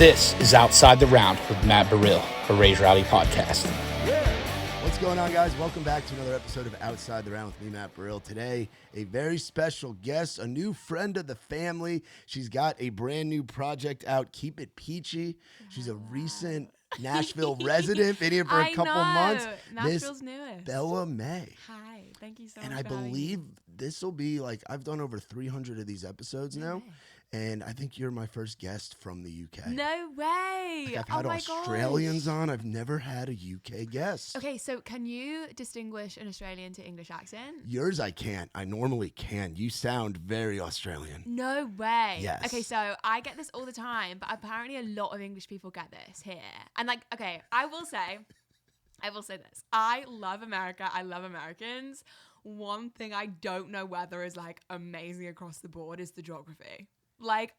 This is Outside the Round with Matt Burrill, a Raise Rowdy podcast. Yeah. What's going on, guys? Welcome back to another episode of Outside the Round with me, Matt Burrill. Today, a very special guest, a new friend of the family. She's got a brand new project out, Keep It Peachy. She's a recent Nashville resident, been here for a couple months. Nashville's newest. Bellah Mae. Hi, thank you so much. And I believe this will be like, I've done over 300 of these episodes now. And I think you're my first guest from the UK. No way. Like I've had Australians on. I've never had a UK guest. Okay, so can you distinguish an Australian to English accent? Yours I can't. I normally can. You sound very Australian. No way. Yes. Okay, so I get this all the time, but apparently a lot of English people get this here. And like, okay, I will say this. I love America. I love Americans. One thing I don't know whether is like amazing across the board is the geography. Like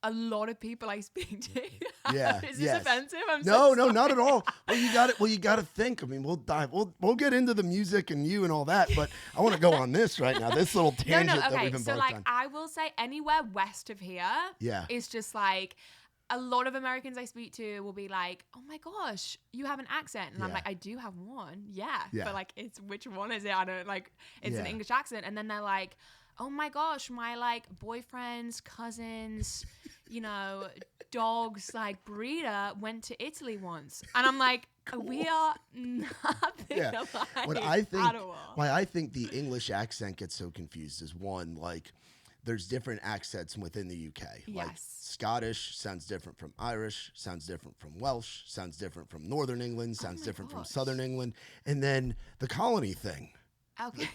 a lot of people I speak to. Yeah. Is this offensive? No, not at all. Well, you got to think. I mean, we'll get into the music and you and all that, but I want to go on this right now. This little tangent that we've embarked on. I will say anywhere west of here is just like a lot of Americans I speak to will be like, "Oh my gosh, you have an accent." And I'm like, "I do have one." Yeah. But like it's which one is it? I don't like it's an English accent. And then they're like, "Oh my gosh, my like boyfriend's cousins, dog's like breeder went to Italy once." And I'm like, we are nothing alike at all. Why I think the English accent gets so confused is one, like there's different accents within the UK. Yes. Like Scottish sounds different from Irish, sounds different from Welsh, sounds different from Northern England, sounds different from Southern England. And then the colony thing. Okay.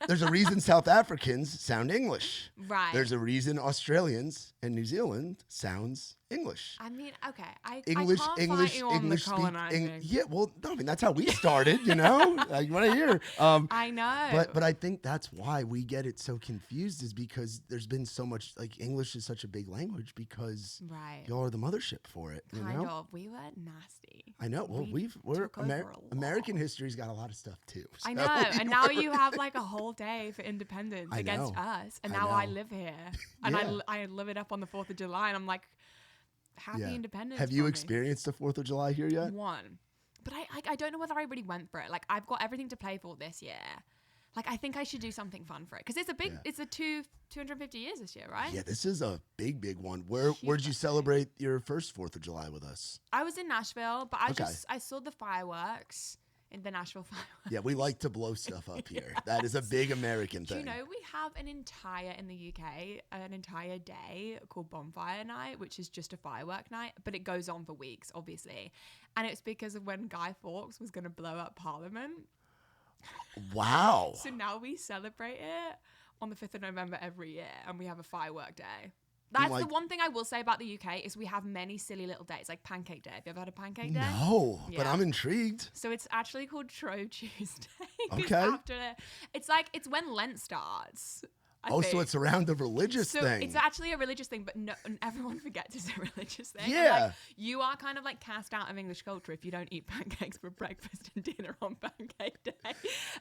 There's a reason South Africans sound English. Right. There's a reason Australians and New Zealand sounds English. I mean, okay. I English, can't English, fight you on English the colonizing. yeah, well, no, I mean that's how we started, you know. Like, you want to hear? I know. But I think that's why we get it so confused is because there's been so much like English is such a big language because y'all are the mothership for it. You kind know? of. We were nasty. I know. Well, we're American history's got a lot of stuff too. So. I know. And now you have like a whole day for independence against us, and now I live here, and I live it up on the 4th of July, and I'm like. Happy independence. Have you experienced the 4th of July here yet? One. But I don't know whether I really went for it. Like, I've got everything to play for this year. Like, I think I should do something fun for it. Because it's a 250 years this year, right? Yeah, this is a big one. Where'd you celebrate your first 4th of July with us? I was in Nashville, but I saw the fireworks. In the Nashville fireworks. Yeah, we like to blow stuff up here. That is a big American thing. Do you know we have an entire day called Bonfire Night, which is just a firework night, but it goes on for weeks, obviously. And it's because of when Guy Fawkes was going to blow up Parliament. Wow. So now we celebrate it on the 5th of November every year, and we have a firework day. That's the one thing I will say about the UK is we have many silly little days, like Pancake Day. Have you ever had a Pancake Day? No, but I'm intrigued. So it's actually called Trove Tuesday. Okay. It's when Lent starts. So it's around the religious thing. It's actually a religious thing, but no, everyone forgets it's a religious thing. Yeah. Like, you are kind of like cast out of English culture if you don't eat pancakes for breakfast and dinner on Pancake Day.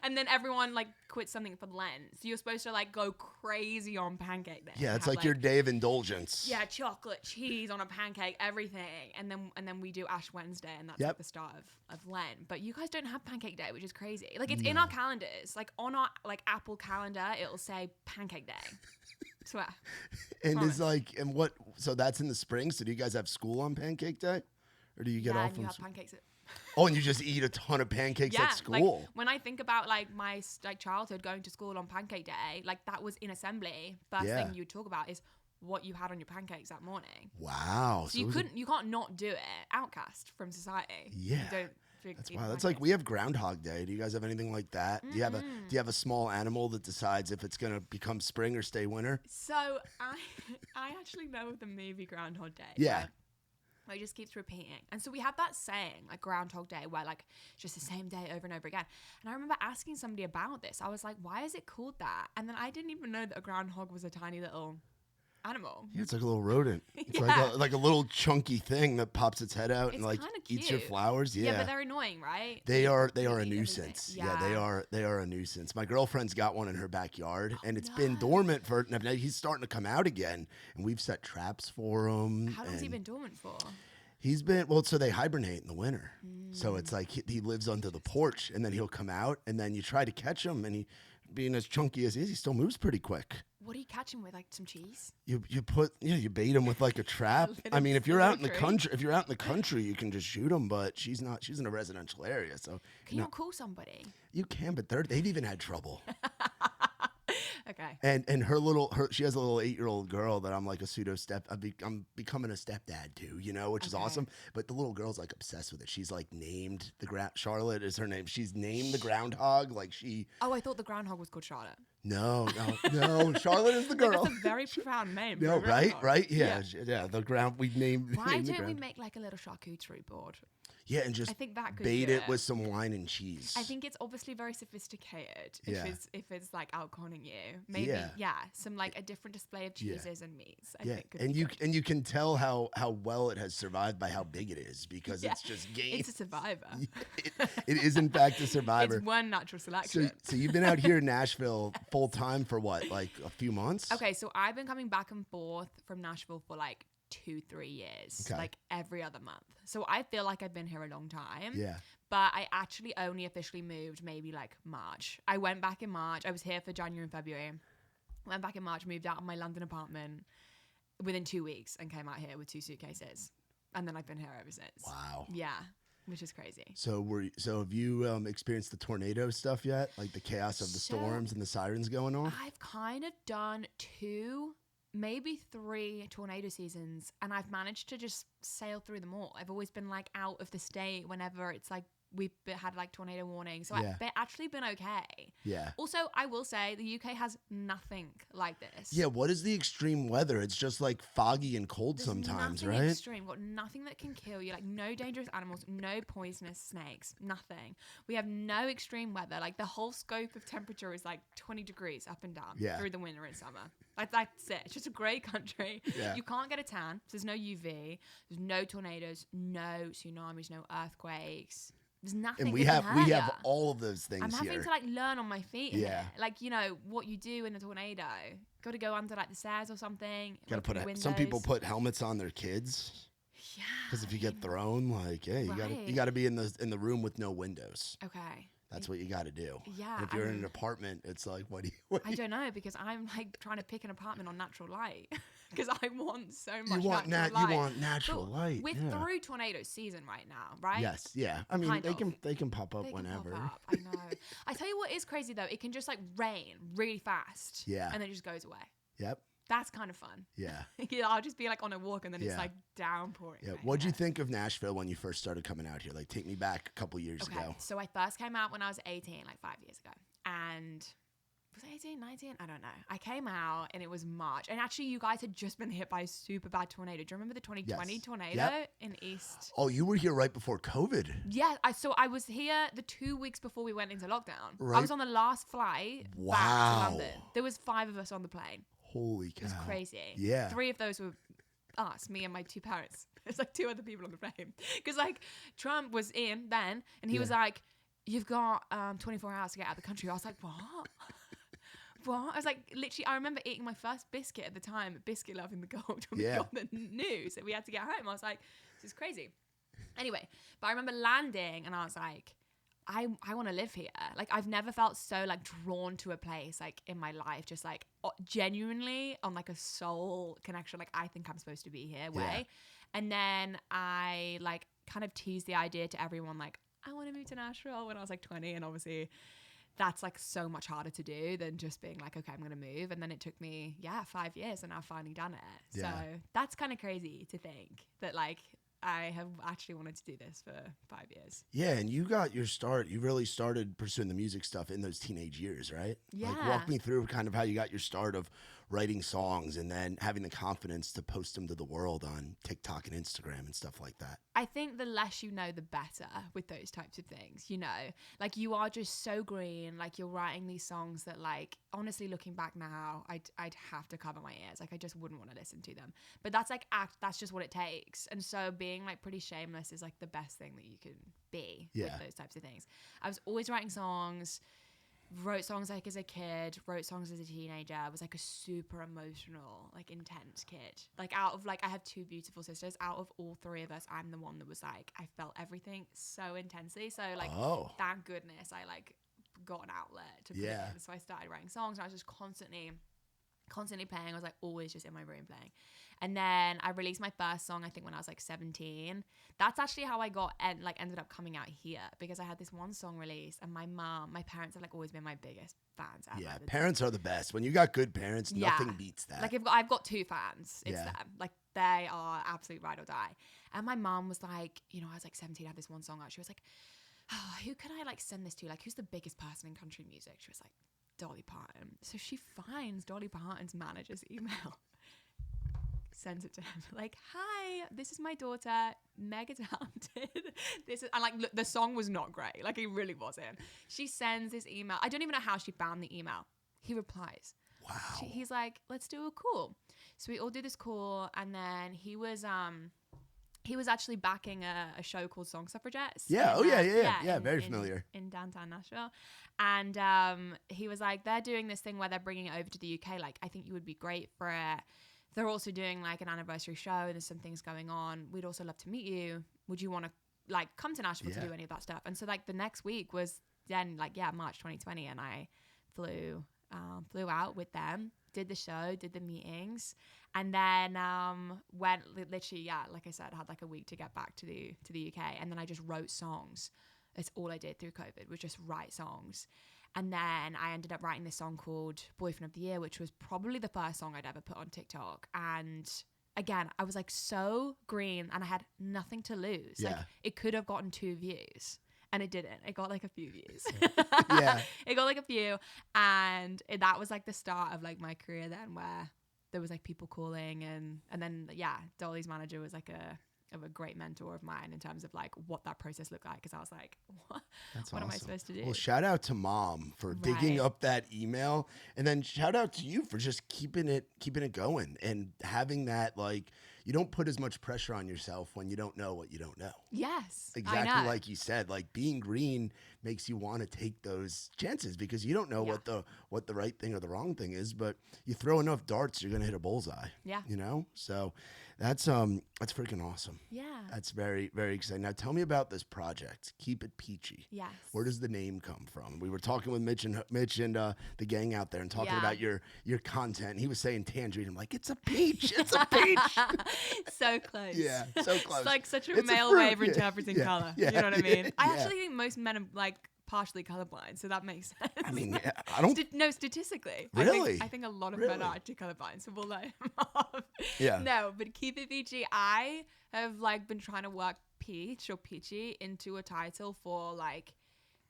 And then everyone like quits something for Lent. So you're supposed to like go crazy on Pancake Day. Yeah, it's like your day of indulgence. Yeah, chocolate, cheese on a pancake, everything. And then we do Ash Wednesday, and that's like the start of Lent. But you guys don't have Pancake Day, which is crazy. Like it's in our calendars. Like on our like Apple calendar, it'll say Pancake Day. Swear. And it's like, so that's in the spring. So do you guys have school on Pancake Day? Or do you get off from have pancakes Oh, and you just eat a ton of pancakes at school. Like, when I think about like my childhood going to school on Pancake Day, like that was in assembly. First thing you talk about is what you had on your pancakes that morning. Wow. So you can't not do it. Outcast from society. Yeah. That's like we have Groundhog Day. Do you guys have anything like that? Mm-hmm. Do you have a small animal that decides if it's gonna become spring or stay winter? So I actually know the movie Groundhog Day. Yeah. Right? It just keeps repeating. And so we have that saying, like Groundhog Day, where like it's just the same day over and over again. And I remember asking somebody about this. I was like, why is it called that? And then I didn't even know that a groundhog was a tiny little animal. Yeah, it's like a little rodent. It's Yeah. like a little chunky thing that pops its head out It's and like kinda eats your cute. flowers. Yeah, Yeah. but they're annoying, right? They are They a eat everything. nuisance. Yeah. They are a nuisance. My girlfriend's got one in her backyard, and it's been no. dormant for. Now he's starting to come out again, and we've set traps for him. How long's he and been dormant for? He's been so they hibernate in the winter. So it's like he lives under the porch, and then he'll come out, and then you try to catch him, and he, being as chunky as he is, he still moves pretty quick. What do you catch him with? Like some cheese? You bait him with like a trap. Let I him mean, if you're steal out in a the treat. country, you can just shoot him. But she's in a residential area, so Can you not call somebody? you can. But they've even had trouble. Okay. And she has a little 8-year-old girl that I'm like a pseudo I'm becoming a stepdad to, which is Okay. awesome. But the little girl's like obsessed with it. She's like named Charlotte is her name. She's named the groundhog. Like she. Oh, I thought the groundhog was called Charlotte. No. Charlotte is the girl. That's a very profound name. No, for a right, groundhog. right, yeah. The ground we named. Why named the don't we ground. make like a little charcuterie board? Yeah, and just I think that could bait do it with some wine and cheese. I think it's obviously very sophisticated Yeah. if it's like outconning you. Maybe some like a different display of cheeses and meats. I think could and be you good. and you can tell how well it has survived by how big it is because Yeah. it's just game. It's a survivor. it is in fact a survivor. It's one natural selection. So you've been out here in Nashville full time for what, like a few months? Okay, so I've been coming back and forth from Nashville for like 2-3 years, Okay. like every other month. So I feel like I've been here a long time. Yeah. But I actually only officially moved maybe like March. I went back in March. I was here for January and February. Went back in March, moved out of my London apartment within 2 weeks and came out here with 2 suitcases. And then I've been here ever since. Wow. Yeah, which is crazy. So have you experienced the tornado stuff yet? Like the chaos of the So- storms and the sirens going on? I've kind of done 2, maybe 3 tornado seasons, and I've managed to just sail through them all. I've always been like out of the state whenever it's like we've had like tornado warnings. So Yeah. I've actually been okay. Yeah. Also, I will say the UK has nothing like this. Yeah, what is the extreme weather? It's just like foggy and cold There's sometimes, nothing right? extreme. Got nothing that can kill you. Like no dangerous animals, no poisonous snakes, nothing. We have no extreme weather. Like the whole scope of temperature is like 20 degrees up and down Yeah. through the winter and summer. Like that's it. It's just a great country. Yeah. You can't get a tan. So there's no UV. There's no tornadoes. No tsunamis. No earthquakes. There's nothing. And we that have can hurt ya. all of those things I'm having here. to like learn on my feet. Yeah. Here. Like what you do in a tornado. Got to go under like the stairs or something. Gotta open put the some people windows. put helmets on their kids Yeah. because if you get thrown, like, yeah, you Right. gotta be in the room with no windows. Okay. That's what you got to do. Yeah, And if you're in I an mean- apartment, it's like, what do I you? don't know because I'm like trying to pick an apartment on natural light because I want so You much want natural light. you want natural But light. We're yeah. through tornado season right now, right? Yes, yeah. I mean, Kind they of. can pop up They can whenever. pop up. I know. I tell you what is crazy though. It can just like rain really fast. Yeah. And then it just goes away. Yep. That's kind of fun. Yeah. Yeah, I'll just be like on a walk and then Yeah. it's like downpouring. Yeah. rain. What'd you think of Nashville when you first started coming out here? Like, take me back a couple years Okay, ago. so I first came out when I was 18, like 5 years ago. And was it 18, 19? I don't know. I came out and it was March. And actually, you guys had just been hit by a super bad tornado. Do you remember the 2020 Yes. tornado Yep. in East? Oh, you were here right before COVID. Yeah, so I was here the 2 weeks before we went into lockdown. I Right. was on the last flight back Wow. to London. There was 5 of us on the plane. Holy It cow. was crazy. Yeah. 3 of those were us, me and my 2 parents. There's like 2 other people on the plane. Because like Trump was in then and he was like, you've got 24 hours to get out of the country. I was like, what? What? I was like, literally, I remember eating my first biscuit at the time, Biscuit Love in the Gold, when we Yeah. got the news that we had to get home. I was like, this is crazy. Anyway, but I remember landing and I was like, I want to live here. Like, I've never felt so like drawn to a place like in my life, just like genuinely on like a soul connection. Like, I think I'm supposed to be here way. And then I like kind of teased the idea to everyone, like, I want to move to Nashville when I was like 20. And obviously that's like so much harder to do than just being like, okay, I'm going to move. And then it took me, 5 years and I've finally done it. Yeah. So that's kind of crazy to think that like I have actually wanted to do this for 5 years. Yeah, and you got your start. You really started pursuing the music stuff in those teenage years, right? Like, Yeah. walk me through kind of how you got your start of writing songs and then having the confidence to post them to the world on TikTok and Instagram and stuff like that? I think the less you know, the better with those types of things, you know? Like, you are just so green. Like, you're writing these songs that, like, honestly, looking back now, I'd have to cover my ears. Like, I just wouldn't want to listen to them. But that's, like, that's just what it takes. And so being, like, pretty shameless is, like, the best thing that you can be with those types of things. I was always writing songs. Wrote songs like as a kid, wrote songs as a teenager. I was like a super emotional, like intense kid. Like out of like, I have two beautiful sisters. Out of all three of us, I'm the one that was like, I felt everything so intensely. So like, thank goodness I like got an outlet to put it in. So I started writing songs and I was just constantly playing. I was like always just in my room playing. And then I released my first song, I think when I was like 17. That's actually how I ended up coming out here, because I had this one song released and my parents have like always been my biggest fans ever. Yeah, parents are the best. When you got good parents, nothing beats that. Like I've got two fans, it's them. Like they are absolute ride or die. And my mom was like, you know, I was like 17, I had this one song out. She was like, oh, who can I like send this to? Like, who's the biggest person in country music? She was like, Dolly Parton. So she finds Dolly Parton's manager's email, sends it to him, like, hi, this is my daughter, mega talented. And like, look, the song was not great. Like, it really wasn't. She sends this email. I don't even know how she found the email. He replies. Wow. He's like, let's do a call. So we all do this call, and then he was actually backing a show called Song Suffragettes. Yeah. Very familiar. In downtown Nashville. And he was like, they're doing this thing where they're bringing it over to the UK. Like, I think you would be great for it. They're also doing like an anniversary show. There's some things going on. We'd also love to meet you. Would you want to like come to Nashville to do any of that stuff? And so like the next week was then like, March 2020. And I flew out with them, did the show, did the meetings. And then went literally, like I said, I had like a week to get back to the UK. And then I just wrote songs. That's all I did through COVID, was just write songs. And then I ended up writing this song called Boyfriend of the Year, which was probably the first song I'd ever put on TikTok. And again, I was like so green and I had nothing to lose. Like, it could have gotten 2 views. And it didn't. It got like a few views. It got like a few. And that was like the start of like my career then, where there was like people calling. And then, Dolly's manager was like a great mentor of mine in terms of like what that process looked like, because I was like, what am I supposed to do? Well, shout out to Mom for digging up that email, and then shout out to you for just keeping it going and having that, like, you don't put as much pressure on yourself when you don't know what you don't know. Yes, exactly, like you said, like being green makes you want to take those chances because you don't know what the right thing or the wrong thing is, but you throw enough darts, you're gonna hit a bullseye. Yeah, you know, so. That's freaking awesome. Yeah. That's very, very exciting. Now tell me about this project, Keep It Peachy. Yes. Where does the name come from? We were talking with Mitch and the gang out there and talking about your content. And he was saying tangerine. I'm like, it's a peach. It's a peach. So close. Yeah, so close. It's like such a male way of interpreting color. You know what I mean? I actually think most men are like partially colorblind, so that makes sense. I mean, I don't no, statistically. Really? I think a lot of men are actually colorblind, so we'll let him off. Yeah. No, but Keep It Peachy, I have like been trying to work peach or peachy into a title for like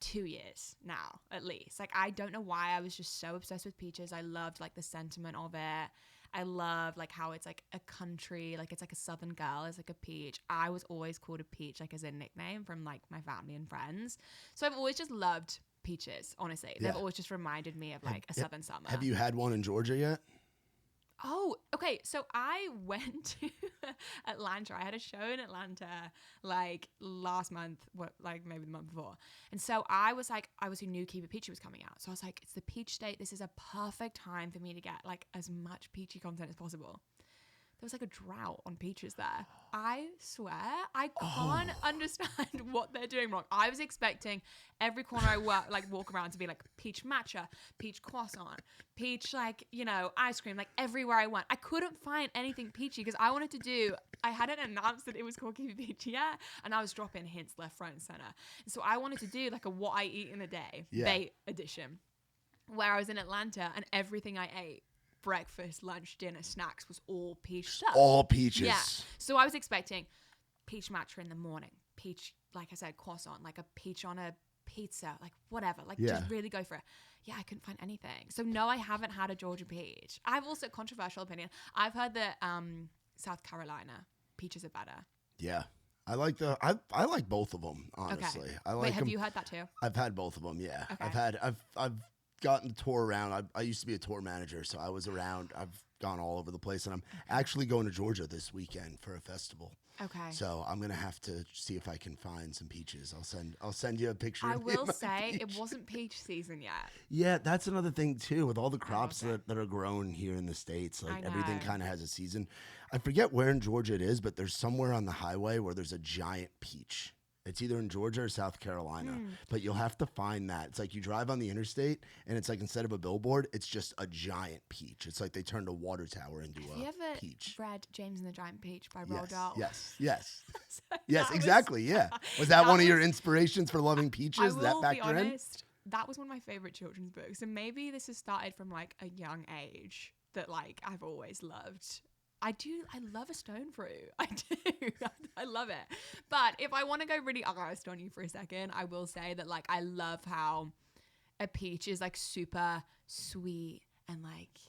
2 years now, at least. Like, I don't know why I was just so obsessed with peaches. I loved like the sentiment of it. I love like how it's like a country, like it's like a southern girl, it's like a peach. I was always called a peach, like as a nickname from like my family and friends. So I've always just loved peaches, honestly. They've always just reminded me of like a southern summer. Have you had one in Georgia yet? Oh, okay. So I went to Atlanta. I had a show in Atlanta like last month, like maybe the month before. And so I who knew Keep It Peachy was coming out. So I was like, it's the peach state. This is a perfect time for me to get like as much peachy content as possible. There was like a drought on peaches there. I swear, I can't understand what they're doing wrong. I was expecting every corner I walk around to be like peach matcha, peach croissant, peach like, you know, ice cream, like everywhere I went. I couldn't find anything peachy because I hadn't announced that it was called Keep It Peachy yet, and I was dropping hints left, right, and center. And so I wanted to do like a what I eat in a day, bait edition, where I was in Atlanta and everything I ate, breakfast, lunch, dinner, snacks, was all peach stuff. All peaches. Yeah. So I was expecting peach matcha in the morning, peach, like I said, croissant, like a peach on a pizza, like whatever, like Yeah. just really go for it. Yeah, I couldn't find anything. So no, I haven't had a Georgia peach. I've also, controversial opinion, I've heard that South Carolina peaches are better. Yeah. I like I like both of them, honestly. Okay. I like Wait, have them. you heard that too? I've had both of them, yeah. Okay. I've gotten to tour around. I used to be a tour manager, so I was around. I've gone all over the place, and I'm actually going to Georgia this weekend for a festival. Okay. So I'm gonna have to see if I can find some peaches. I'll send you a picture. I of will my say peach. it wasn't peach season yet. Yeah, that's another thing too. With all the crops say. that are grown here in the States, I like everything know. kind of has a season. I forget where in Georgia it is, but there's somewhere on the highway where there's a giant peach. It's either in Georgia or South Carolina, but you'll have to find that. It's like you drive on the interstate, and it's like instead of a billboard, it's just a giant peach. It's like they turned a water tower into Have you a ever peach. read James and the Giant Peach by Roald Yes, Dahl? yes. So Yes, that was- exactly. Yeah. Was that one of your was- inspirations for loving I peaches? will That be factor in? honest, that was one of my favorite children's books, and maybe this has started from like a young age that like I've always loved. I love a stone fruit. I do. I love it. But if I want to go really honest on you for a second, I will say that like I love how a peach is like super sweet and like,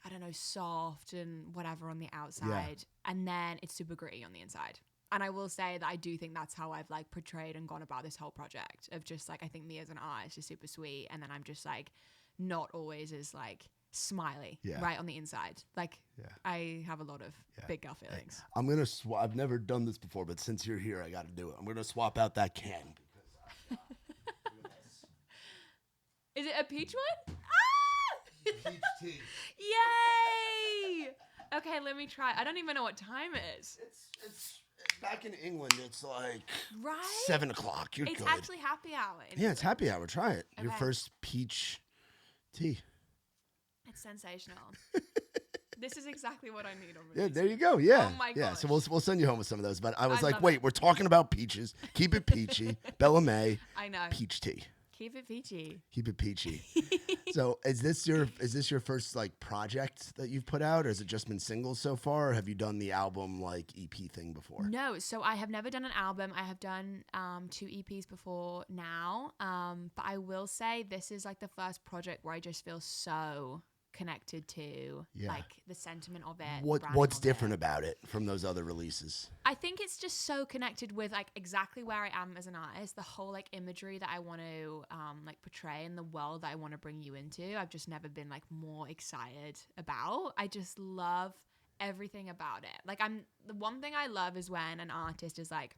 I don't know, soft and whatever on the outside, and then it's super gritty on the inside. And I will say that I do think that's how I've like portrayed and gone about this whole project of just like, I think me as an artist is super sweet, and then I'm just like not always as like smiley right on the inside. Like I have a lot of big girl feelings. I'm gonna I've never done this before, but since you're here, I got to do it. I'm gonna swap out that can. Is it a peach one? Ah! Peach tea. Yay! Okay, let me try. I don't even know what time it is. It's back in England. It's like Right? 7 o'clock. You're It's good. actually happy hour. Yeah, it's happy hour. Try it. Your Okay. first peach tea. It's sensational. This is exactly what I need on Yeah, release. there you go. Yeah. Oh my Yeah, so we'll send you home with some of those. But I was I like, love wait, it. we're talking about peaches. Keep it peachy. Bellah Mae, I know. peach tea. Keep it peachy. Keep it peachy. So is this your first like project that you've put out, or has it just been singles so far, or have you done the album like EP thing before? No, so I have never done an album. I have done 2 EPs before now. But I will say this is like the first project where I just feel so connected to like the sentiment of it. What's different about it from those other releases? I think it's just so connected with like exactly where I am as an artist, the whole like imagery that I want to like portray and the world that I want to bring you into. I've just never been like more excited about. I just love everything about it. Like the one thing I love is when an artist is like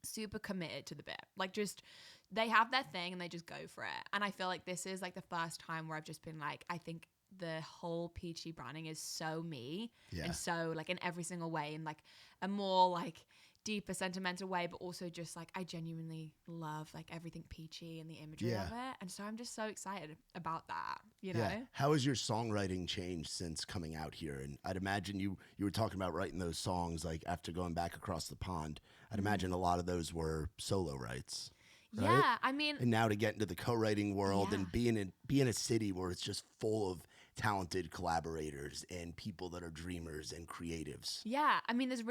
super committed to the bit. Like just they have their thing and they just go for it. And I feel like this is like the first time where I've just been like, I think the whole peachy branding is so me and so like in every single way, in like a more like deeper sentimental way, but also just like I genuinely love like everything peachy and the imagery of it, and so I'm just so excited about that, you know. How has your songwriting changed since coming out here? And I'd imagine you were talking about writing those songs like after going back across the pond. I'd imagine a lot of those were solo writes. Right? Yeah, I mean, and now to get into the co-writing world and be in a city where it's just full of talented collaborators and people that are dreamers and creatives. Yeah, I mean, there's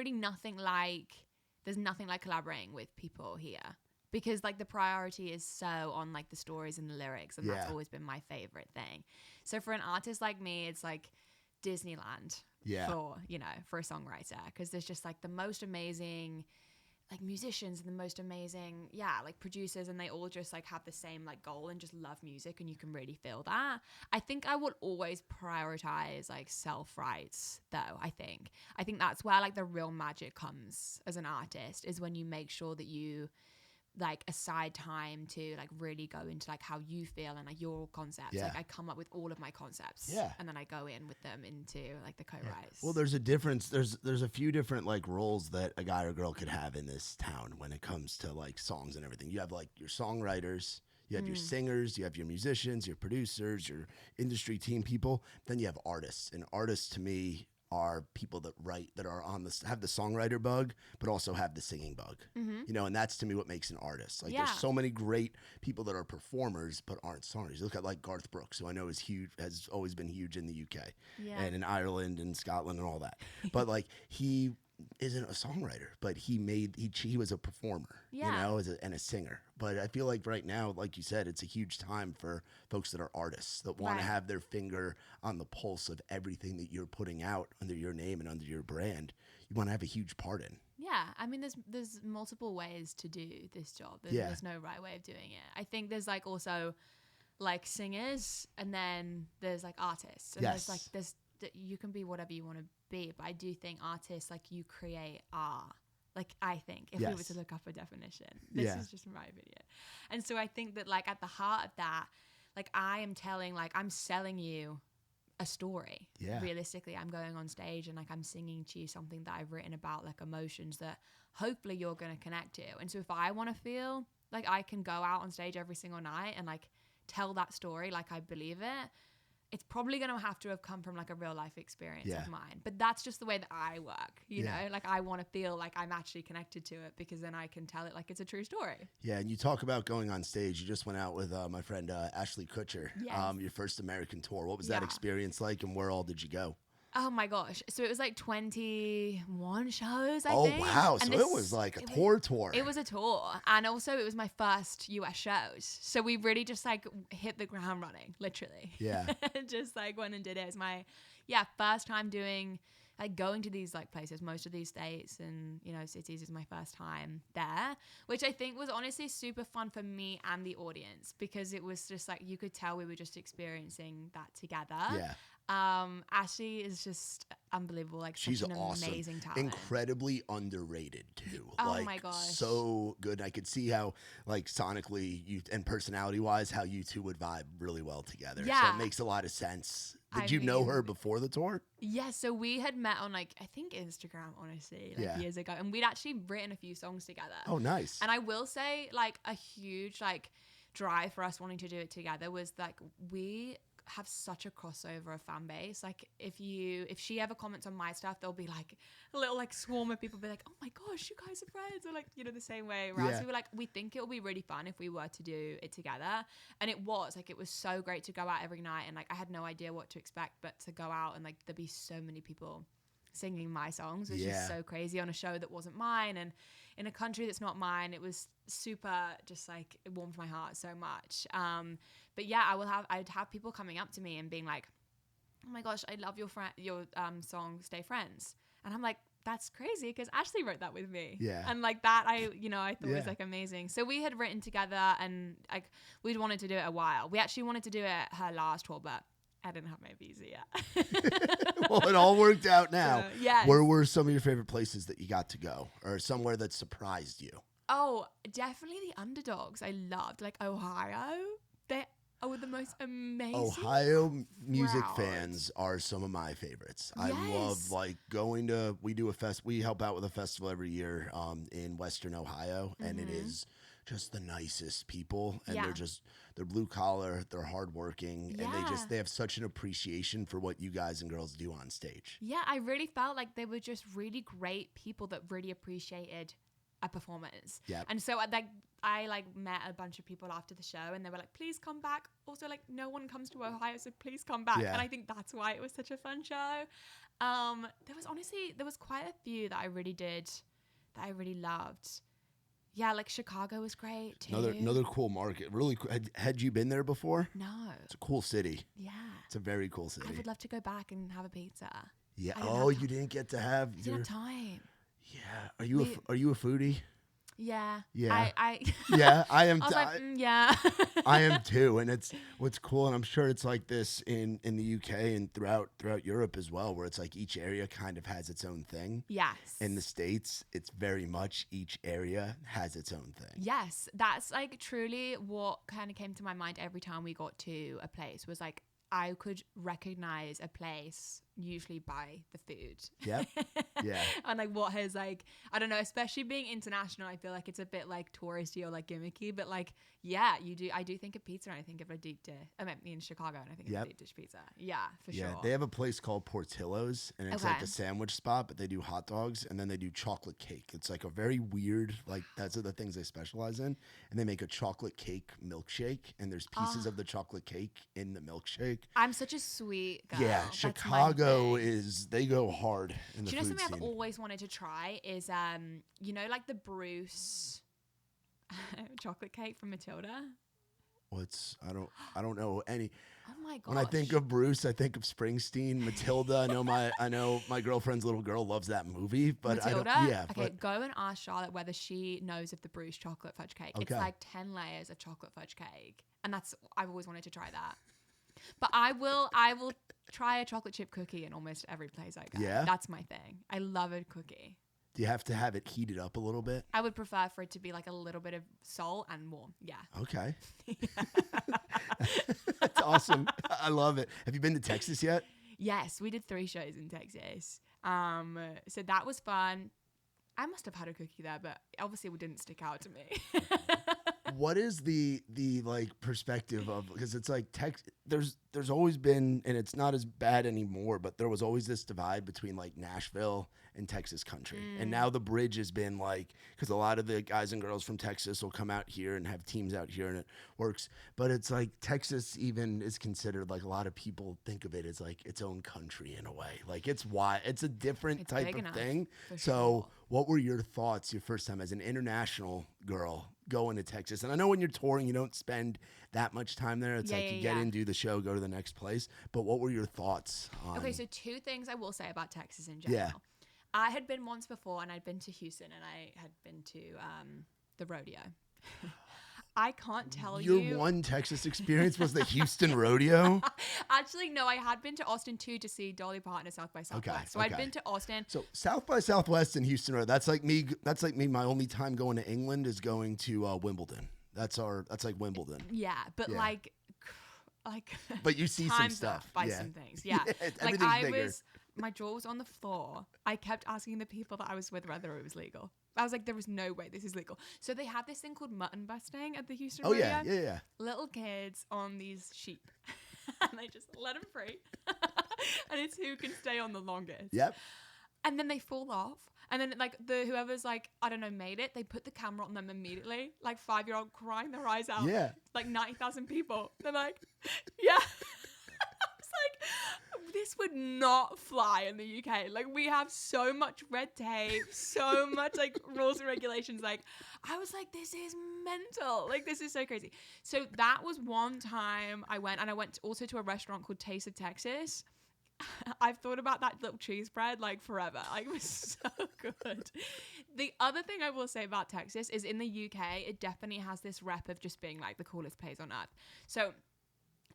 nothing like collaborating with people here, because like the priority is so on like the stories and the lyrics, and that's always been my favorite thing. So for an artist like me, it's like Disneyland for, you know, for a songwriter, because there's just like the most amazing like musicians and the most amazing like producers, and they all just like have the same like goal and just love music, and you can really feel that. I think I would always prioritize like self-writes though. I think that's where like the real magic comes as an artist, is when you make sure that you like aside time to like really go into like how you feel and like your concepts. Like I come up with all of my concepts and then I go in with them into like the co-writes. Well, there's a difference. There's a few different like roles that a guy or girl could have in this town when it comes to like songs and everything. You have like your songwriters, you have your singers, you have your musicians, your producers, your industry team people. Then you have artists, and artists to me are people that write, that are have the songwriter bug, but also have the singing bug. You know, and that's to me what makes an artist. Like there's so many great people that are performers but aren't songwriters. You look at like Garth Brooks, who I know is huge, has always been huge in the UK and in Ireland and Scotland and all that. But like he isn't a songwriter, but he was a performer, you Yeah. know, and a singer. But I feel like right now, like you said, it's a huge time for folks that are artists that want to Right. have their finger on the pulse of everything that you're putting out under your name and under your brand. You want to have a huge part in. Yeah, I mean, there's multiple ways to do this job. Yeah. There's no right way of doing it. I think there's like also like singers, and then there's like artists, and Yes. you can be whatever you want to be, but I do think artists, like, you create art. Like, I think if we were Yes. to look up a definition, this Yeah. is just my opinion. And so I think that, like, at the heart of that, like, I'm selling you a story. Yeah. Realistically, I'm going on stage and like I'm singing to you something that I've written about, like emotions that hopefully you're going to connect to. And so if I want to feel like I can go out on stage every single night and like tell that story like I believe it, it's probably going to have come from like a real life experience Yeah. of mine. But that's just the way that I work, you Yeah. know? Like, I want to feel like I'm actually connected to it, because then I can tell it like it's a true story. Yeah, and you talk about going on stage. You just went out with my friend Ashley Kutcher. Yes. Your first American tour. What was that Yeah. experience like, and where all did you go? Oh my gosh. So it was like 21 shows, I Oh think. wow! And So it was like a tour. It was a tour. And also it was my first US shows. So we really just like hit the ground running, literally. Yeah. Just like went and did it. It was my first time doing like going to these like places. Most of these states and, you know, cities is my first time there, which I think was honestly super fun for me and the audience, because it was just like you could tell we were just experiencing that together. Yeah. Ashley is just unbelievable. Like, She's such an awesome. amazing talent. Incredibly underrated too. Oh like, my gosh. so good. I could see how, like, sonically you and personality wise, how you two would vibe really well together. So Yeah. it makes a lot of sense. I Did you know her mean- before the tour? Yeah, so we had met on like I think Instagram, honestly, like Yeah. years ago, and we'd actually written a few songs together. Oh, nice. And I will say, like, a huge like drive for us wanting to do it together was like we have such a crossover of fan base. Like, if she ever comments on my stuff, there'll be like a little like swarm of people be like, oh my gosh, you guys are friends, or like, you know, the same way. Whereas Yeah. we were like, we think it'll be really fun if we were to do it together. And it was so great to go out every night, and like I had no idea what to expect, but to go out and like there'd be so many people singing my songs, which Yeah. is so crazy on a show that wasn't mine and in a country that's not mine. It was super, just like, it warmed my heart so much. But yeah, I'd have people coming up to me and being like, oh my gosh, I love your song Stay Friends. And I'm like, that's crazy, because Ashley wrote that with me. Yeah. And like that, I thought Yeah. was like amazing. So we had written together, and like we'd wanted to do it a while. We actually wanted to do it her last tour, but I didn't have my visa yet. Well, it all worked out now. So, yes. Where were some of your favorite places that you got to go, or somewhere that surprised you? Oh, definitely the underdogs. I loved, like, Ohio. They are the most amazing. Ohio music crowd. fans are some of my favorites. I Yes. love like going to. We help out with a festival every year in Western Ohio, and it is just the nicest people, and Yeah. they're blue collar, they're hardworking, and Yeah. they have such an appreciation for what you guys and girls do on stage. Yeah, I really felt like they were just really great people that really appreciated a performance. Yep. And so I met a bunch of people after the show, and they were like, please come back. Also, like, no one comes to Ohio, so please come back. Yeah. And I think that's why it was such a fun show. There was quite a few that I really loved. Yeah, like Chicago was great too. Another cool market. Really, had you been there before? No. It's a cool city. Yeah. It's a very cool city. I would love to go back and have a pizza. Yeah. I didn't Oh, have you didn't get to have. I didn't have time. Yeah. Are you a foodie? Yeah. Yeah. I Yeah, I am. I was like, yeah. I am too, and it's what's cool, and I'm sure it's like this in the UK and throughout Europe as well, where it's like each area kind of has its own thing. Yes. In the States, it's very much each area has its own thing. Yes, that's like truly what kind of came to my mind every time we got to a place, was like I could recognize a place usually by the food. Yep. Yeah. And like what has like, I don't know, especially being international, I feel like it's a bit like touristy or like gimmicky, but like, yeah, I do think of pizza, and I think of a deep dish. I mean, in Chicago, and I think of a deep dish pizza. Yeah, for Yeah, sure. they have a place called Portillo's, and it's like Okay. a sandwich spot, but they do hot dogs, and then they do chocolate cake. It's like a very weird, like that's the things they specialize in, and they make a chocolate cake milkshake, and there's pieces of the chocolate cake in the milkshake. I'm such a sweet girl. Yeah, That's my Chicago they go hard in the Do you know food something scene. I've always wanted to try is you know, like the Bruce chocolate cake from Matilda. I don't know any. Oh my gosh. When I think of Bruce, I think of Springsteen, Matilda. I know my girlfriend's little girl loves that movie, but Matilda? I don't. Yeah. Okay, go and ask Charlotte whether she knows of the Bruce chocolate fudge cake. It's Okay. like 10 layers of chocolate fudge cake. And I've always wanted to try that. But I will try a chocolate chip cookie in almost every place I go. Yeah? That's my thing. I love a cookie. Do you have to have it heated up a little bit? I would prefer for it to be like a little bit of salt and warm. Yeah. Okay. That's awesome. I love it. Have you been to Texas yet? Yes, we did 3 shows in Texas. So that was fun. I must have had a cookie there, but obviously it didn't stick out to me. What is the like perspective of, because it's like there's always been, and it's not as bad anymore, but there was always this divide between like Nashville and Texas country. And now the bridge has been like, because a lot of the guys and girls from Texas will come out here and have teams out here and it works. But it's like Texas even is considered, like a lot of people think of it as like its own country in a way. Like it's a different type of thing. So what were your thoughts your first time as an international girl going to Texas? And I know when you're touring, you don't spend that much time there. It's you get in, do the show, go to the next place. But what were your thoughts on? Okay, so 2 things I will say about Texas in general. Yeah. I had been once before, and I'd been to Houston, and I had been to the rodeo. I can't tell you. Your one Texas experience was the Houston rodeo? Actually, no, I had been to Austin too to see Dolly Parton at South by Southwest. So I'd been to Austin. So South by Southwest and Houston rodeo. That's like me. My only time going to England is going to Wimbledon. That's like Wimbledon. Yeah, but like. But you see some stuff. By some things. Yeah. Like my jaw was on the floor. I kept asking the people that I was with whether it was legal. I was like, there was no way this is legal. So they have this thing called mutton busting at the Houston rodeo. Yeah. Little kids on these sheep. And they just let them free. And it's who can stay on the longest. Yep. And then they fall off. And then like whoever's like, I don't know, made it, they put the camera on them immediately. Like 5-year-old crying their eyes out. Yeah. Like 90,000 people. They're like, yeah. It's like, this would not fly in the UK. Like we have so much red tape, so much like rules and regulations. Like I was like, this is mental. Like this is so crazy. So that was one time I went, and I went also to a restaurant called Taste of Texas. I've thought about that little cheese bread like forever. Like it was so good. The other thing I will say about Texas is in the UK, it definitely has this rep of just being like the coolest place on earth. So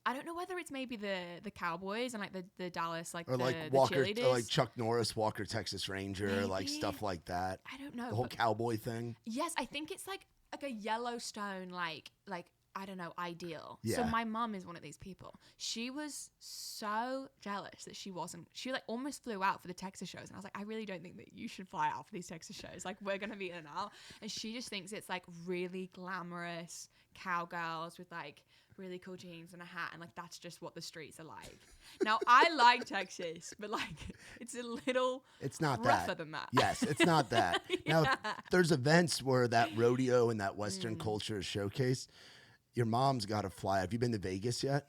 I don't know whether it's maybe the Cowboys and like the Dallas like or the, like the Walker, cheerleaders. or like Chuck Norris, Walker Texas Ranger, Maybe. like stuff like that. I don't know. The whole cowboy thing. Yes, I think it's like a Yellowstone like I don't know, ideal. Yeah. So my mum is one of these people. She was so jealous that she like almost flew out for the Texas shows. And I was like, I really don't think that you should fly out for these Texas shows. Like we're going to be in and out. And she just thinks it's like really glamorous cowgirls with like really cool jeans and a hat. And like, that's just what the streets are like. Now I like Texas, but like it's a little It's not rougher than that. Yes, it's not that. Yeah. Now there's events where that rodeo and that Western culture is showcased. Your mom's got to fly. Have you been to Vegas yet?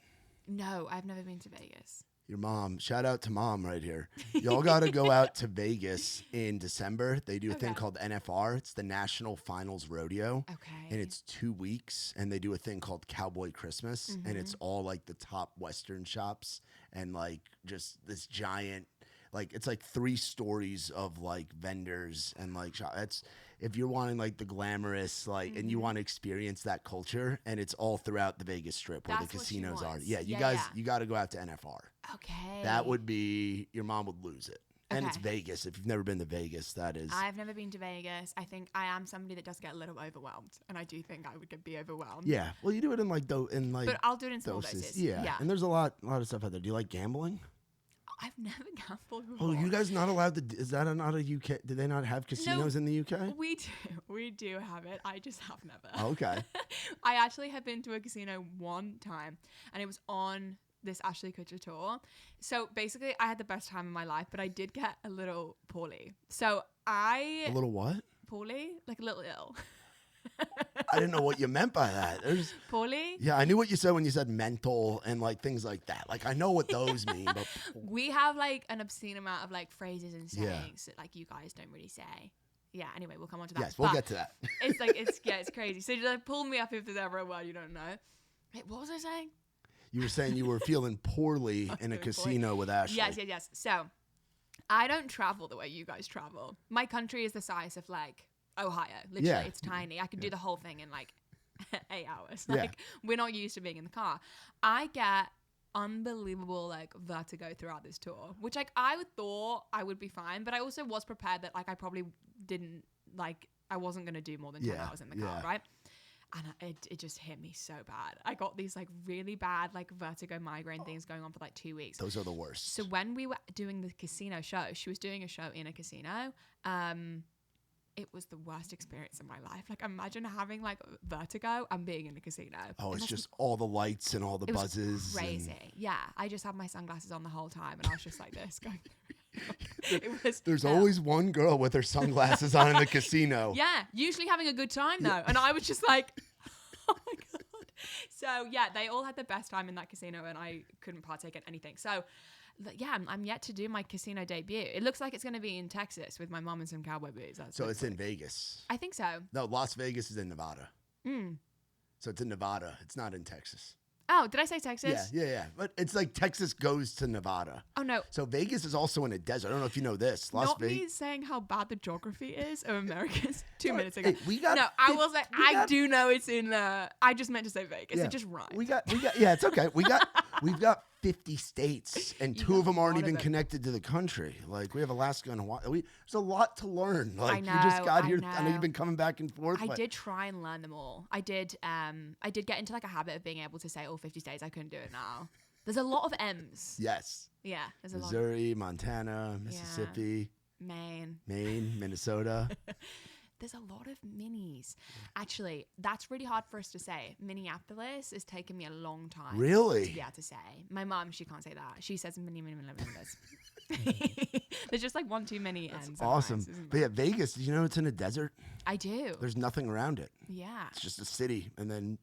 No, I've never been to Vegas. Your mom. Shout out to mom right here. Y'all got to go out to Vegas in December. They do a thing called NFR. It's the National Finals Rodeo. Okay. And it's 2 weeks. And they do a thing called Cowboy Christmas. And it's all like the top Western shops. And like just this giant, like it's like 3 stories of like vendors and like that's if you're wanting like the glamorous like and you want to experience that culture, and it's all throughout the Vegas Strip where That's the what she casinos are. wants. Yeah, you Yeah, guys, yeah. you got to go out to NFR. Okay. That would be, your mom would lose it. And it's Okay. Vegas. If you've never been to Vegas, that is. I've never been to Vegas. I think I am somebody that does get a little overwhelmed, and I do think I would be overwhelmed. Yeah. Well, you do it in like But I'll do it in small doses. Yeah. And there's a lot of stuff out there. Do you like gambling? I've never gambled before. Oh, you guys not allowed to? Is that not a UK? Do they not have casinos in the UK? We do. We do have it. I just have never. Okay. I actually have been to a casino one time, and it was on this Ashley Kutcher tour. So basically, I had the best time of my life, but I did get a little poorly. So A little what? poorly, like a little ill. I didn't know what you meant by that. Poorly? Yeah, I knew what you said when you said mental and like things like that. Like I know what those mean, but We have like an obscene amount of like phrases and Yeah. sayings that like you guys don't really say. Yeah, anyway, we'll come on to that. yes, we'll But get to that. It's like, it's crazy. So just like, pull me up if there's ever a word you don't know. Wait, what was I saying? You were saying you were feeling poorly in a feeling casino with Ashley. Yes. So I don't travel the way you guys travel. My country is the size of like Ohio. Literally, Yeah. it's tiny. I could do the whole thing in like 8 hours. Yeah. Like we're not used to being in the car. I get unbelievable like vertigo throughout this tour, which like I thought I would be fine, but I also was prepared that like I probably didn't like I wasn't gonna do more than 10 hours in the car, right? And it just hit me so bad. I got these like really bad like vertigo migraine things going on for like 2 weeks. Those are the worst. So when we were doing the casino show, she was doing a show in a casino. It was the worst experience of my life. Like imagine having like vertigo and being in a casino. Oh, it's just all the lights and all the buzzes. Crazy. Yeah. I just had my sunglasses on the whole time and I was just like this going There's always one girl with her sunglasses on in the casino. Yeah, usually having a good time though. And I was just like, oh my God. So yeah, they all had the best time in that casino and I couldn't partake in anything. So yeah, I'm yet to do my casino debut. It looks like it's going to be in Texas with my mom and some cowboy boots. So it's in Vegas. I think so. No, Las Vegas is in Nevada. Mm. So it's in Nevada. It's not in Texas. Oh, did I say Texas? Yeah. But it's like Texas goes to Nevada. Oh, no. So Vegas is also in a desert. I don't know if you know this. Not me saying how bad the geography is of Americans 2 minutes ago. Hey, we got no, I will say, I do know it's in, I just meant to say Vegas. Yeah. It just rhymed. We got, yeah, it's okay. We've got 50 states and two of them aren't even connected to the country. Like we have Alaska and Hawaii. There's a lot to learn. Like you just got here. I know you've been coming back and forth. I did try and learn them all. I did get into like a habit of being able to say all 50 states. I couldn't do it now. There's a lot of M's. Yes. Yeah. There's a Missouri, Montana, Mississippi, Maine, Minnesota. There's a lot of minis. Actually, that's really hard for us to say. Minneapolis has taken me a long time. Really? To be able to say. My mom, she can't say that. She says mini. There's just like one too many That's ends. awesome. But yeah, Vegas, did you know it's in a desert? I do. There's nothing around it. Yeah. It's just a city and then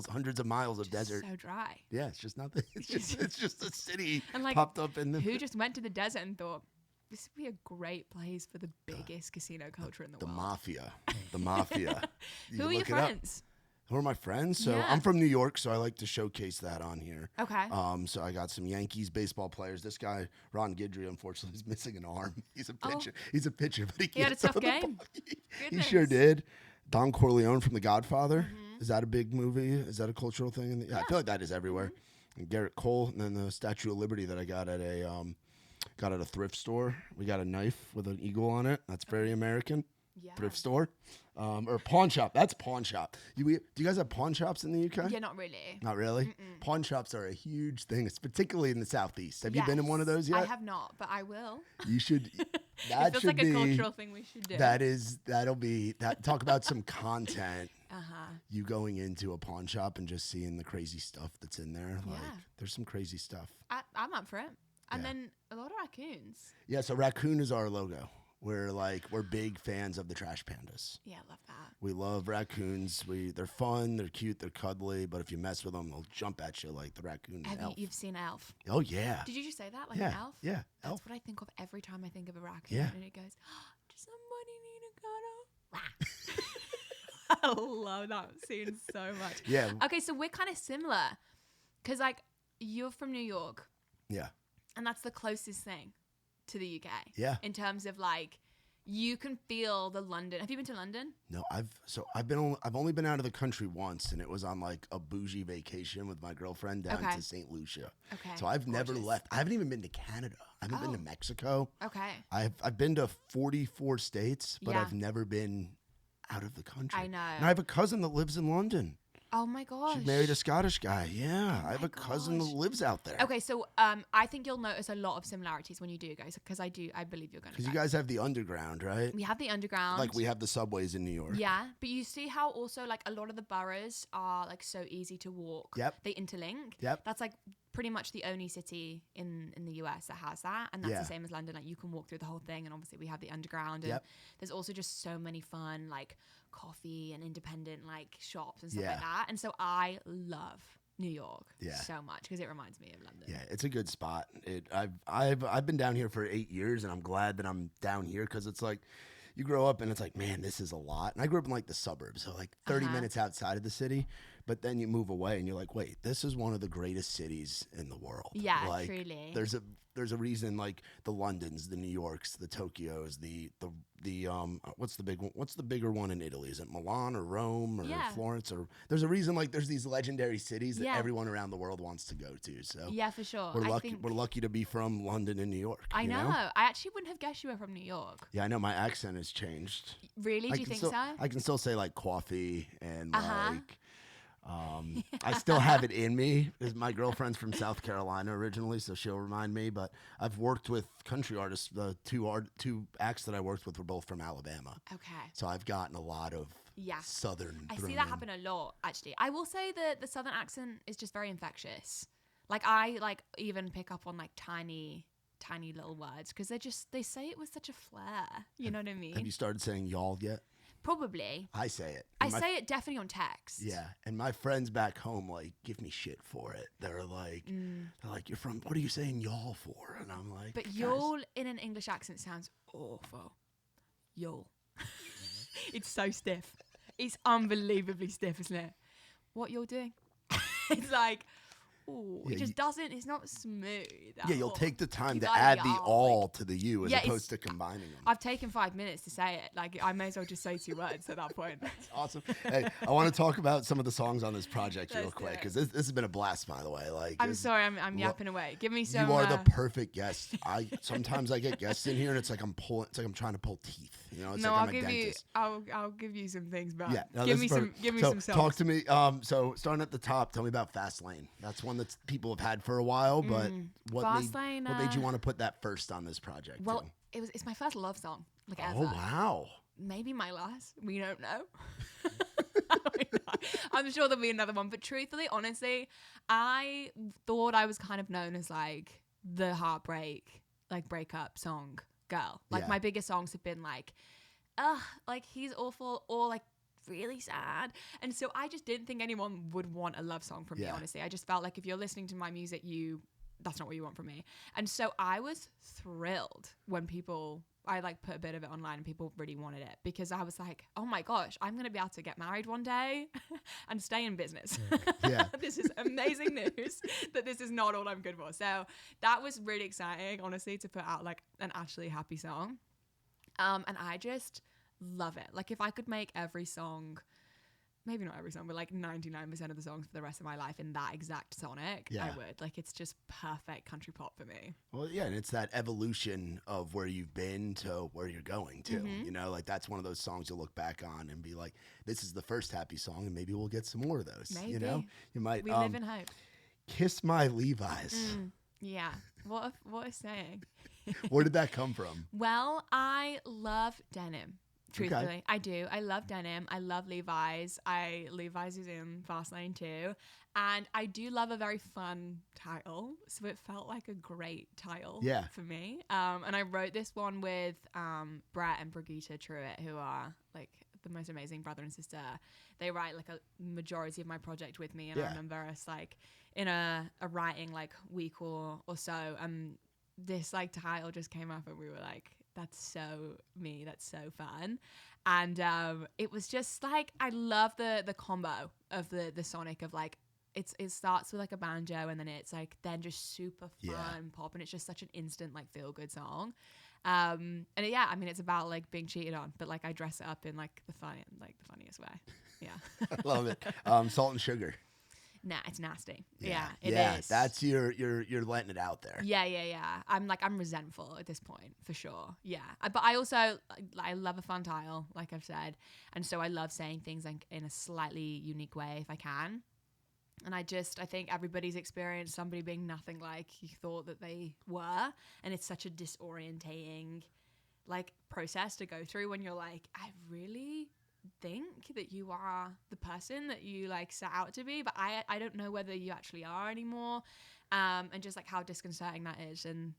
hundreds of miles of desert. So dry. Yeah, it's just nothing. It's just a city and like, popped up in the... Who just went to the desert and thought, this would be a great place for the biggest casino culture in the world. The mafia. Who are your friends? Who are my friends? So Yeah. I'm from New York, so I like to showcase that on here. Okay. So I got some Yankees baseball players. This guy, Ron Guidry, unfortunately, is missing an arm. He's a pitcher. He's a pitcher, but he had a can't tough throw the game. ball. He sure did. Don Corleone from The Godfather. Mm-hmm. Is that a big movie? Is that a cultural thing? Yeah, I feel like that is everywhere. Mm-hmm. And Garrett Cole, and then the Statue of Liberty that I got at a thrift store. We got a knife with an eagle on it. That's very American. Yeah. Thrift store. Or pawn shop. That's pawn shop. Do you guys have pawn shops in the UK? Yeah, not really. Not really? Mm-mm. Pawn shops are a huge thing. It's particularly in the Southeast. Have you been in one of those yet? I have not, but I will. You should. That it feels should like be a cultural thing we should do. that'll be that. Talk about some content. Uh-huh. You going into a pawn shop and just seeing the crazy stuff that's in there. Like, Yeah. there's some crazy stuff. I'm up for it. And Yeah. then a lot of raccoons. Yeah, so raccoon is our logo. We're big fans of the trash pandas. Yeah, I love that. We love raccoons. They're fun, they're cute, they're cuddly, but if you mess with them, they'll jump at you like the raccoon and Elf. You've seen Elf? Oh yeah. Did you just say that like yeah. an elf? Yeah. That's Elf. what I think of every time I think of a raccoon. Yeah. And it goes, does somebody need a cuddle? I love that scene so much. Yeah. Okay, so we're kind of similar. Because, like, you're from New York. Yeah. And that's the closest thing to the UK. Yeah. In terms of, like, you can feel the London. Have you been to London? No, I've only been out of the country once, and it was on like a bougie vacation with my girlfriend down to St. Lucia. Okay. So I've never left. I haven't even been to Canada. I haven't been to Mexico. Okay. I've been to 44 states, but Yeah. I've never been out of the country. I know. And I have a cousin that lives in London. Oh my gosh. She married a Scottish guy. Yeah, I have a cousin that lives out there. Okay, so I think you'll notice a lot of similarities when you do go, because I believe you're going to. Because you guys have the underground, right? We have the underground. Like we have the subways in New York. Yeah, but you see how also like a lot of the boroughs are like so easy to walk. Yep. They interlink. Yep. That's like pretty much the only city in the US that has that, and that's Yeah. the same as London. Like you can walk through the whole thing, and obviously we have the underground, and Yep. there's also just so many fun like coffee and independent like shops and stuff Yeah. like that. And so I love New York Yeah. so much because it reminds me of London. Yeah, it's a good spot. I've been down here for 8 years, and I'm glad that I'm down here because it's like you grow up and it's like, man, this is a lot. And I grew up in like the suburbs, so like 30 minutes outside of the city. But then you move away and you're like, wait, this is one of the greatest cities in the world. Yeah, like, truly. There's a reason like the Londons, the New Yorks, the Tokyos, the what's the big one? What's the bigger one in Italy? Is it Milan or Rome or Yeah. Florence? Or there's a reason like there's these legendary cities that Yeah. everyone around the world wants to go to. So Yeah, for sure. we're I lucky. think, We're lucky to be from London and New York. I you know. I actually wouldn't have guessed you were from New York. Yeah, I know my accent has changed. Really? Do you think so? I can still say like coffee and Uh-huh. like. I still have it in me because my girlfriend's from South Carolina originally, so she'll remind me. But I've worked with country artists. The two acts that I worked with were both from Alabama, Okay. so I've gotten a lot of Yeah. Southern. I thrown see that in. happen a lot, actually. I will say that the Southern accent is just very infectious. Like, I, like, even pick up on, like, tiny little words because they say it with such a flair. You know what I mean? Have you started saying y'all yet? Probably. I say it. I And my- say it definitely on text. Yeah, and my friends back home like give me shit for it. They're like, you're from. What are you saying y'all for? And I'm like, But "Guys." y'all in an English accent sounds awful. Y'all. It's so stiff. It's unbelievably stiff, isn't it? What you're doing? It's like, ooh, Yeah, it just doesn't, it's not smooth. at Yeah, you'll all. take the time You to gotta add the y'all, all to the you as Yeah, it's- opposed to combining them. I've taken 5 minutes to say it. Like, I may as well just say 2 words at that point. Awesome. Hey, I want to talk about some of the songs on this project real Let's do quick it. because this has been a blast, by the way. Like, I'm this- sorry, I'm yapping away. Give me some. You are the perfect guest. Sometimes I get guests in here and it's like I'm trying to pull teeth. You know, it's no, like I'll I'm a give you. dentist. I'll give you some things, but Yeah, no, give this me is some. perfect. Give me So, some songs. talk to me. So starting at the top, tell me about Fast Lane. That's one that people have had for a while, but Fast Lane, what made you want to put that first on this project? Well, too? it's my first love song. Like ever. Oh wow. Maybe my last. We don't know. I'm sure there'll be another one. But truthfully, honestly, I thought I was kind of known as like the heartbreak, like breakup song girl. Like Yeah. my biggest songs have been like, like he's awful or like really sad. And so I just didn't think anyone would want a love song from me, Yeah. honestly. I just felt like if you're listening to my music, that's not what you want from me. And so I was thrilled when I like put a bit of it online and people really wanted it because I was like, oh my gosh, I'm going to be able to get married one day and stay in business. Yeah. This is amazing news that this is not all I'm good for. So that was really exciting, honestly, to put out like an actually happy song. And I just love it. Like if I could make every song, maybe not every song, but like 99% of the songs for the rest of my life in that exact sonic, Yeah. I would. Like it's just perfect country pop for me. Well, yeah, and it's that evolution of where you've been to where you're going to. Mm-hmm. You know, like that's one of those songs you'll look back on and be like, "This is the first happy song, and maybe we'll get some more of those." You know, Maybe. you might. We live in hope. Kiss My Levi's. Yeah. What a saying. Where did that come from? Well, I love denim. Truthfully, I do. I love denim. I love Levi's. Levi's is in Fastlane too. And I do love a very fun title. So it felt like a great title Yeah. for me. And I wrote this one with Brett and Brigitte Truitt, who are like the most amazing brother and sister. They write like a majority of my project with me. And Yeah. I remember us like in a writing like week or so. This like title just came up and we were like, that's so me, that's so fun. And it was just like, I love the combo of the sonic of like, it starts with like a banjo and then it's like then just super fun Yeah. pop, and it's just such an instant like feel good song. And yeah, I mean it's about like being cheated on, but like I dress it up in like the funniest way. Yeah. I love it. Salt and Sugar. Nah, it's nasty. Yeah, it yeah, is. that's you're letting it out there. Yeah. I'm resentful at this point for sure. Yeah, but I also I love a fun title, like I've said, and so I love saying things like in a slightly unique way if I can. And I think everybody's experienced somebody being nothing like you thought that they were, and it's such a disorientating like process to go through when you're like, I really think that you are the person that you like set out to be, but I don't know whether you actually are anymore, and just like how disconcerting that is. And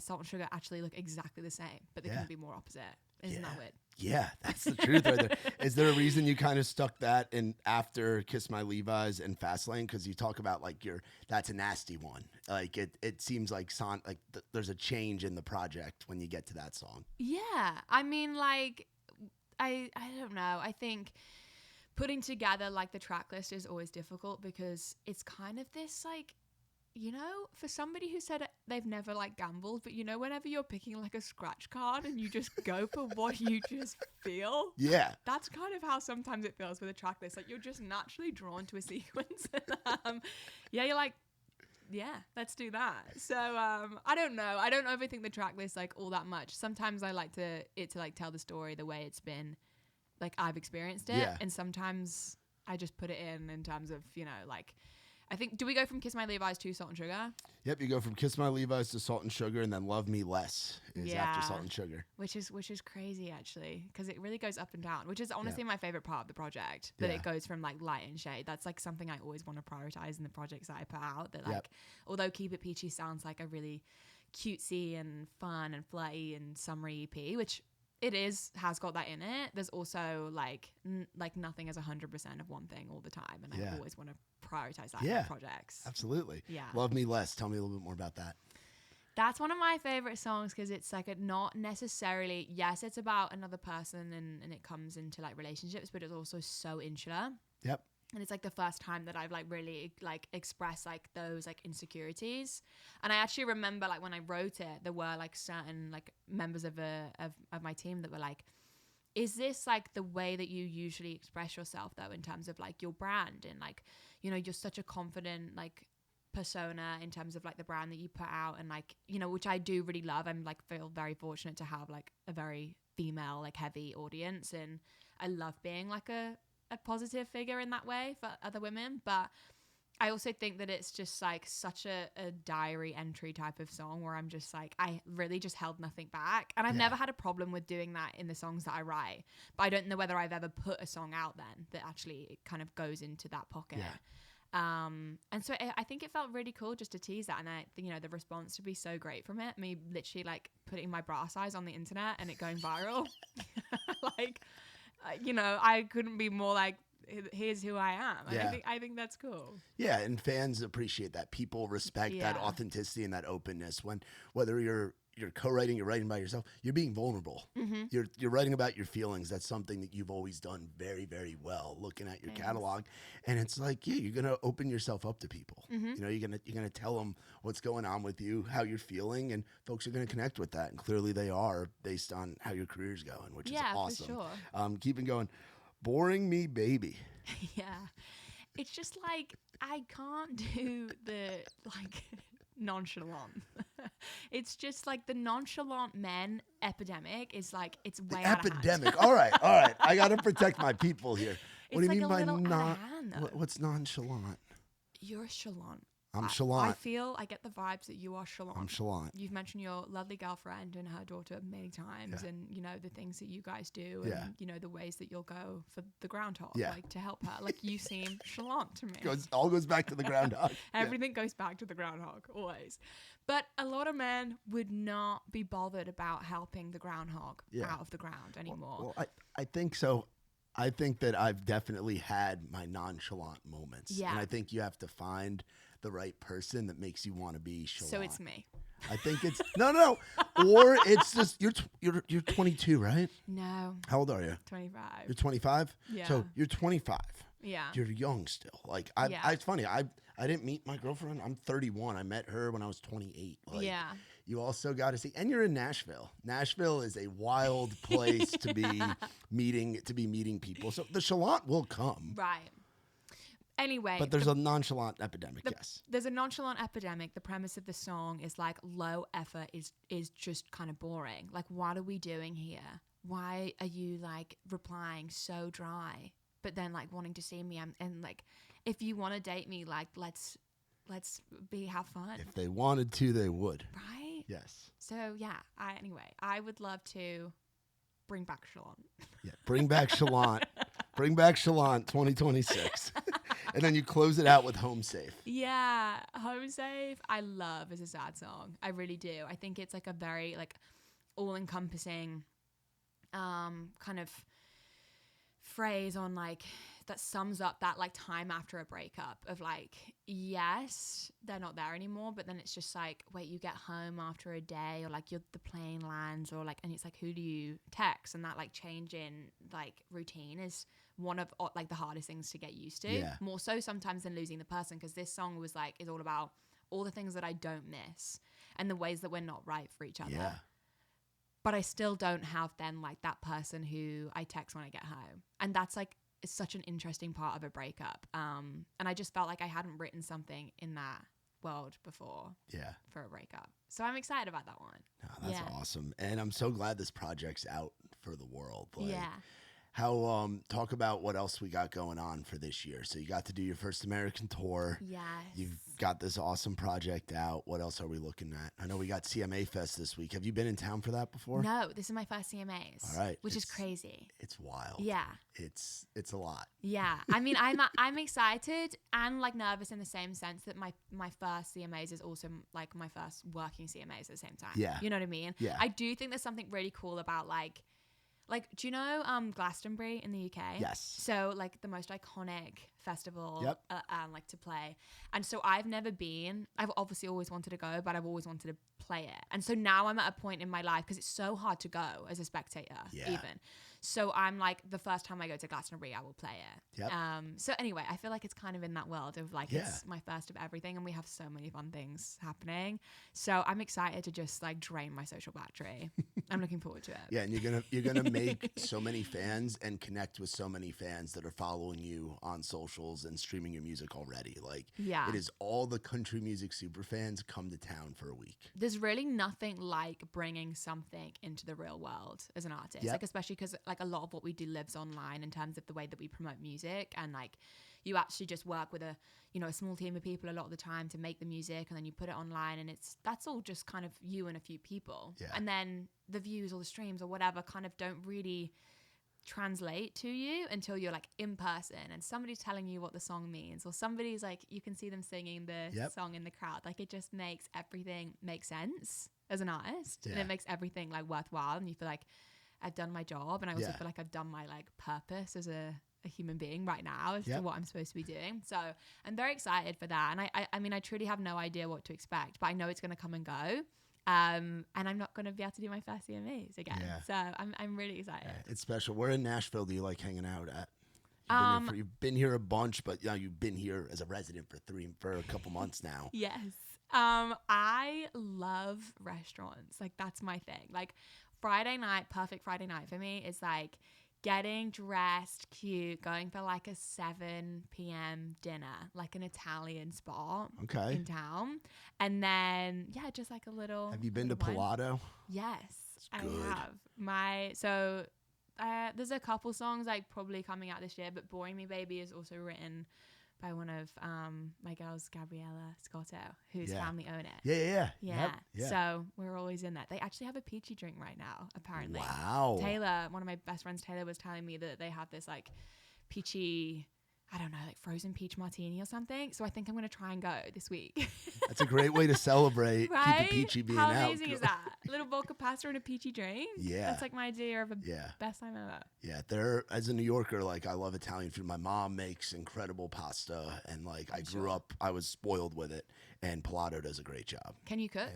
Salt and Sugar actually look exactly the same, but they couldn't be more opposite. Isn't that weird? Yeah, that's the truth right there. Is there a reason you kind of stuck that in after Kiss My Levi's and Fastlane? Because you talk about like that's a nasty one. Like it seems like there's a change in the project when you get to that song. Yeah, I mean, like I don't know. I think putting together like the track list is always difficult because it's kind of this like, you know, for somebody who said they've never like gambled, but you know, whenever you're picking like a scratch card and you just go for what you just feel. Yeah. That's kind of how sometimes it feels with a track list. Like you're just naturally drawn to a sequence. And, yeah, you're like, yeah, let's do that. So I don't know. I don't overthink the track list like all that much. Sometimes I like it to like tell the story the way it's been, like I've experienced it. Yeah. And sometimes I just put it in terms of, you know, like, I think, do we go from Kiss My Levi's to Salt and Sugar? Yep, you go from Kiss My Levi's to Salt and Sugar, and then Love Me Less is after Salt and Sugar. Which is crazy, actually, because it really goes up and down, which is honestly my favorite part of the project, that it goes from like light and shade. That's like something I always want to prioritize in the projects that I put out, that like, although Keep It Peachy sounds like a really cutesy and fun and flirty and summery EP, which it has got that in it, there's also like nothing is 100% of one thing all the time, and I always want to prioritize that in my projects. Absolutely. Yeah. Love Me Less. Tell me a little bit more about that. That's one of my favorite songs because it's like not necessarily, yes, it's about another person and it comes into like relationships, but it's also so insular. Yep. And it's like the first time that I've like really like expressed like those like insecurities. And I actually remember like when I wrote it, there were like certain like members of my team that were like, is this like the way that you usually express yourself though, in terms of like your brand, and like, you know, you're such a confident like persona in terms of like the brand that you put out, and like, you know, which I do really love. I'm like feel very fortunate to have like a very female like heavy audience, and I love being like a positive figure in that way for other women. But I also think that it's just like such a diary entry type of song where I'm just like, I really just held nothing back. And I've never had a problem with doing that in the songs that I write, but I don't know whether I've ever put a song out then that actually kind of goes into that pocket. And so I think it felt really cool just to tease that, and you know, the response to be so great from it, me literally like putting my bra size on the internet and it going viral. Like, you know, I couldn't be more like, here's who I am. And I think that's cool. Yeah, and fans appreciate that. People respect that authenticity and that openness. When whether you're co-writing, you're writing by yourself, you're being vulnerable. Mm-hmm. You're writing about your feelings. That's something that you've always done very, very well. Looking at your catalog, and it's like, yeah, you're gonna open yourself up to people. Mm-hmm. You know, you're gonna tell them what's going on with you, how you're feeling, and folks are gonna connect with that. And clearly, they are based on how your career's going, which is awesome. For sure. Keeping going. Boring Me Baby. Yeah. It's just like, I can't do the like nonchalant. It's just like the nonchalant men epidemic is like, it's way out of hand. Epidemic. All right. I got to protect my people here. What do you mean by what's nonchalant? You're chalant. I'm chalant. I feel, I get the vibes that you are chalant. I'm chalant. You've mentioned your lovely girlfriend and her daughter many times, and you know the things that you guys do, and you know the ways that you'll go for the groundhog, like to help her. Like, you seem chalant to me. All goes back to the groundhog. Everything goes back to the groundhog, always. But a lot of men would not be bothered about helping the groundhog out of the ground anymore. Well, I think so. I think that I've definitely had my nonchalant moments. Yeah. And I think you have to find the right person that makes you want to be chalant. So it's me. I think it's no. Or it's just you're 22, right? No. How old are you? 25. You're 25? Yeah. So you're 25. Yeah. You're young still. Like it's funny. I didn't meet my girlfriend. I'm 31. I met her when I was 28. Like, you also got to see, and you're in Nashville. Nashville is a wild place to be meeting people. So the chalant will come. Right. Anyway. But there's a nonchalant epidemic, yes. There's a nonchalant epidemic. The premise of the song is like, low effort is just kind of boring. Like, what are we doing here? Why are you like replying so dry, but then like wanting to see me? And like, if you want to date me, like, let's have fun. If they wanted to, they would. Right? Yes. So yeah, I would love to bring back chalant. Yeah, bring back chalant. Bring back Chalant 2026. And then you close it out with Home Safe. Yeah, Home Safe, I love as a sad song. I really do. I think it's like a very like all-encompassing kind of phrase on like that sums up that like time after a breakup of like, yes, they're not there anymore, but then it's just like, wait, you get home after a day, or like the plane lands, or like, and it's like, who do you text? And that like change in like routine is one of like the hardest things to get used to. Yeah. More so sometimes than losing the person, because this song was like, is all about all the things that I don't miss and the ways that we're not right for each other. Yeah. But I still don't have then like that person who I text when I get home. And that's like, it's such an interesting part of a breakup. And I just felt like I hadn't written something in that world before for a breakup. So I'm excited about that one. Oh, that's awesome. And I'm so glad this project's out for the world. Like, yeah. How, talk about what else we got going on for this year. So you got to do your first American tour. Yes. You've got this awesome project out. What else are we looking at? I know we got CMA Fest this week. Have you been in town for that before? No, this is my first CMAs. All right. Which is crazy. It's wild. Yeah. It's a lot. Yeah. I mean, I'm excited and like nervous in the same sense that my first CMAs is also like my first working CMAs at the same time. Yeah. You know what I mean? Yeah. I do think there's something really cool about like, do you know Glastonbury in the UK? Yes. So like the most iconic festival Yep. like to play. And so I've never been. I've obviously always wanted to go, but I've always wanted to play it. And so now I'm at a point in my life, because it's so hard to go as a spectator even. So I'm like, the first time I go to Glastonbury, I will play it. Yep. So anyway, I feel like it's kind of in that world of like, it's my first of everything, and we have so many fun things happening. So I'm excited to just like drain my social battery. I'm looking forward to it. Yeah, and you're gonna make so many fans and connect with so many fans that are following you on socials and streaming your music already. Like, it is all the country music super fans come to town for a week. There's really nothing like bringing something into the real world as an artist. Yep. Like, especially because like a lot of what we do lives online in terms of the way that we promote music, and like you actually just work with a small team of people a lot of the time to make the music, and then you put it online, and that's all just kind of you and a few people. Yeah. And then the views or the streams or whatever kind of don't really translate to you until you're like in person and somebody's telling you what the song means, or somebody's like, you can see them singing the song in the crowd. Like, it just makes everything make sense as an artist, and it makes everything like worthwhile, and you feel like I've done my job, and I also feel like I've done my like purpose as a human being right now as to what I'm supposed to be doing. So I'm very excited for that, and I mean I truly have no idea what to expect, but I know it's going to come and go. And I'm not going to be able to do my first CMAs again. So I'm really excited. Yeah, it's special. Where in Nashville do you like hanging out at? You've been here a bunch, but you've been here as a resident for a couple months now. Yes. I love restaurants. Like, that's my thing. Like, Friday night, perfect Friday night for me is like getting dressed cute, going for like a 7 p.m. dinner, like an Italian spot in town. And then, just like a little. Have you been to wine. Pilato? Yes, I good. have. There's a couple songs like probably coming out this year, but Boring Me Baby is also written by one of my girls, Gabriella Scotto, whose family own it. Yeah. Yep. So we're always in that. They actually have a peachy drink right now, apparently. Wow. Taylor, one of my best friends, Taylor, was telling me that they have this like peachy, I don't know, like frozen peach martini or something. So I think I'm going to try and go this week. That's a great way to celebrate right? Keep It Peachy being How out. How amazing is that? A little vodka pasta and a peachy drink. Yeah. That's like my idea of a best time ever. Yeah, as a New Yorker, like, I love Italian food. My mom makes incredible pasta, and like I was spoiled with it, and Pilato does a great job. Can you cook?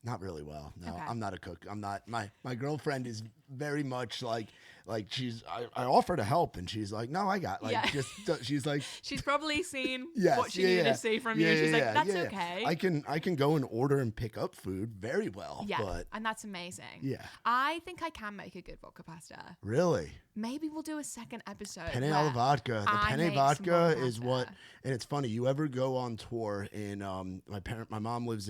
Not really well. No, Okay. I'm not a cook. I'm not. My girlfriend is very much like I offer to help, and she's like, no, I got she's like, she's probably seen yes, what she needed to see from you. She's like, that's okay. I can go and order and pick up food very well. Yeah, but and that's amazing. Yeah, I think I can make a good vodka pasta. Really? Maybe we'll do a second episode. Penne alla vodka. The penne vodka is what, and it's funny. You ever go on tour in my mom and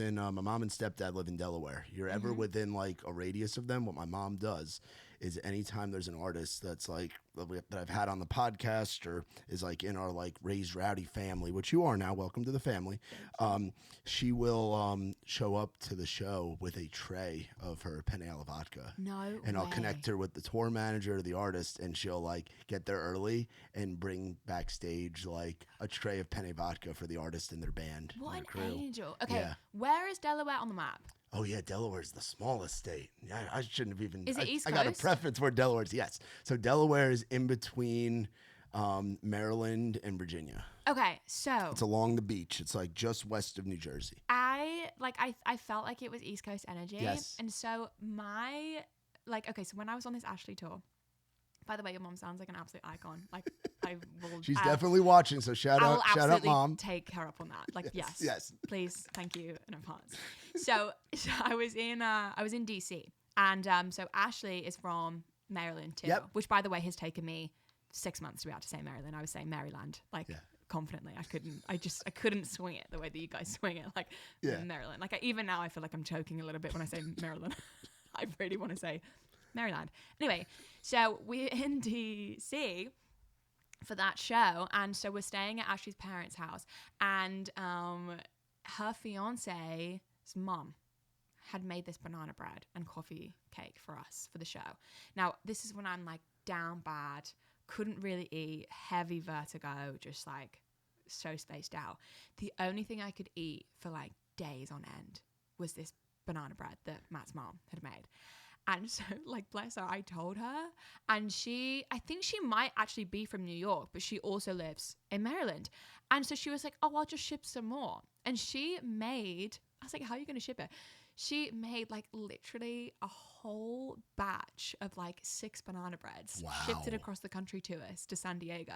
stepdad live in Delaware. You're ever within like a radius of them? What my mom does is anytime there's an artist that's like that I've had on the podcast or is like in our like Raised Rowdy family, which you are now, welcome to the family. She will show up to the show with a tray of her penne alla vodka. No And I'll way. connect her with the tour manager or the artist, and she'll like get there early and bring backstage like a tray of penne vodka for the artist and their band. What and an their crew. angel. Okay, Yeah. where is Delaware on the map? Oh yeah, Delaware's the smallest state. Yeah, I shouldn't have even. Is it East I got a Coast? preference where Delaware's. Yes, so Delaware is in between Maryland and Virginia. Okay, so It's along the beach. It's like just west of New Jersey. I felt like it was East Coast energy. Yes. And so so when I was on this Ashley tour, by the way, your mom sounds like an absolute icon. Like I will. She's definitely watching. So shout I will out, absolutely mom. take her up on that. Like yes, yes. please, thank you in advance. So I was in DC, and so Ashley is from Maryland too. Yep. Which, by the way, has taken me 6 months to be able to say Maryland. I was saying Maryland, like confidently. I couldn't swing it the way that you guys swing it, like Maryland. Like even now, I feel like I'm choking a little bit when I say Maryland. I really want to say Maryland. Anyway, so we're in DC for that show, and so we're staying at Ashley's parents' house, and her fiance's mom had made this banana bread and coffee cake for us for the show. Now, this is when I'm like down bad, couldn't really eat, heavy vertigo, just like so spaced out. The only thing I could eat for like days on end was this banana bread that Matt's mom had made. And so, like, bless her, I told her, and I think she might actually be from New York, but she also lives in Maryland. And so she was like, oh, I'll just ship some more. And she made, I was like, how are you going to ship it? She made like literally a whole batch of like 6 banana breads, shipped it across the country to us, to San Diego.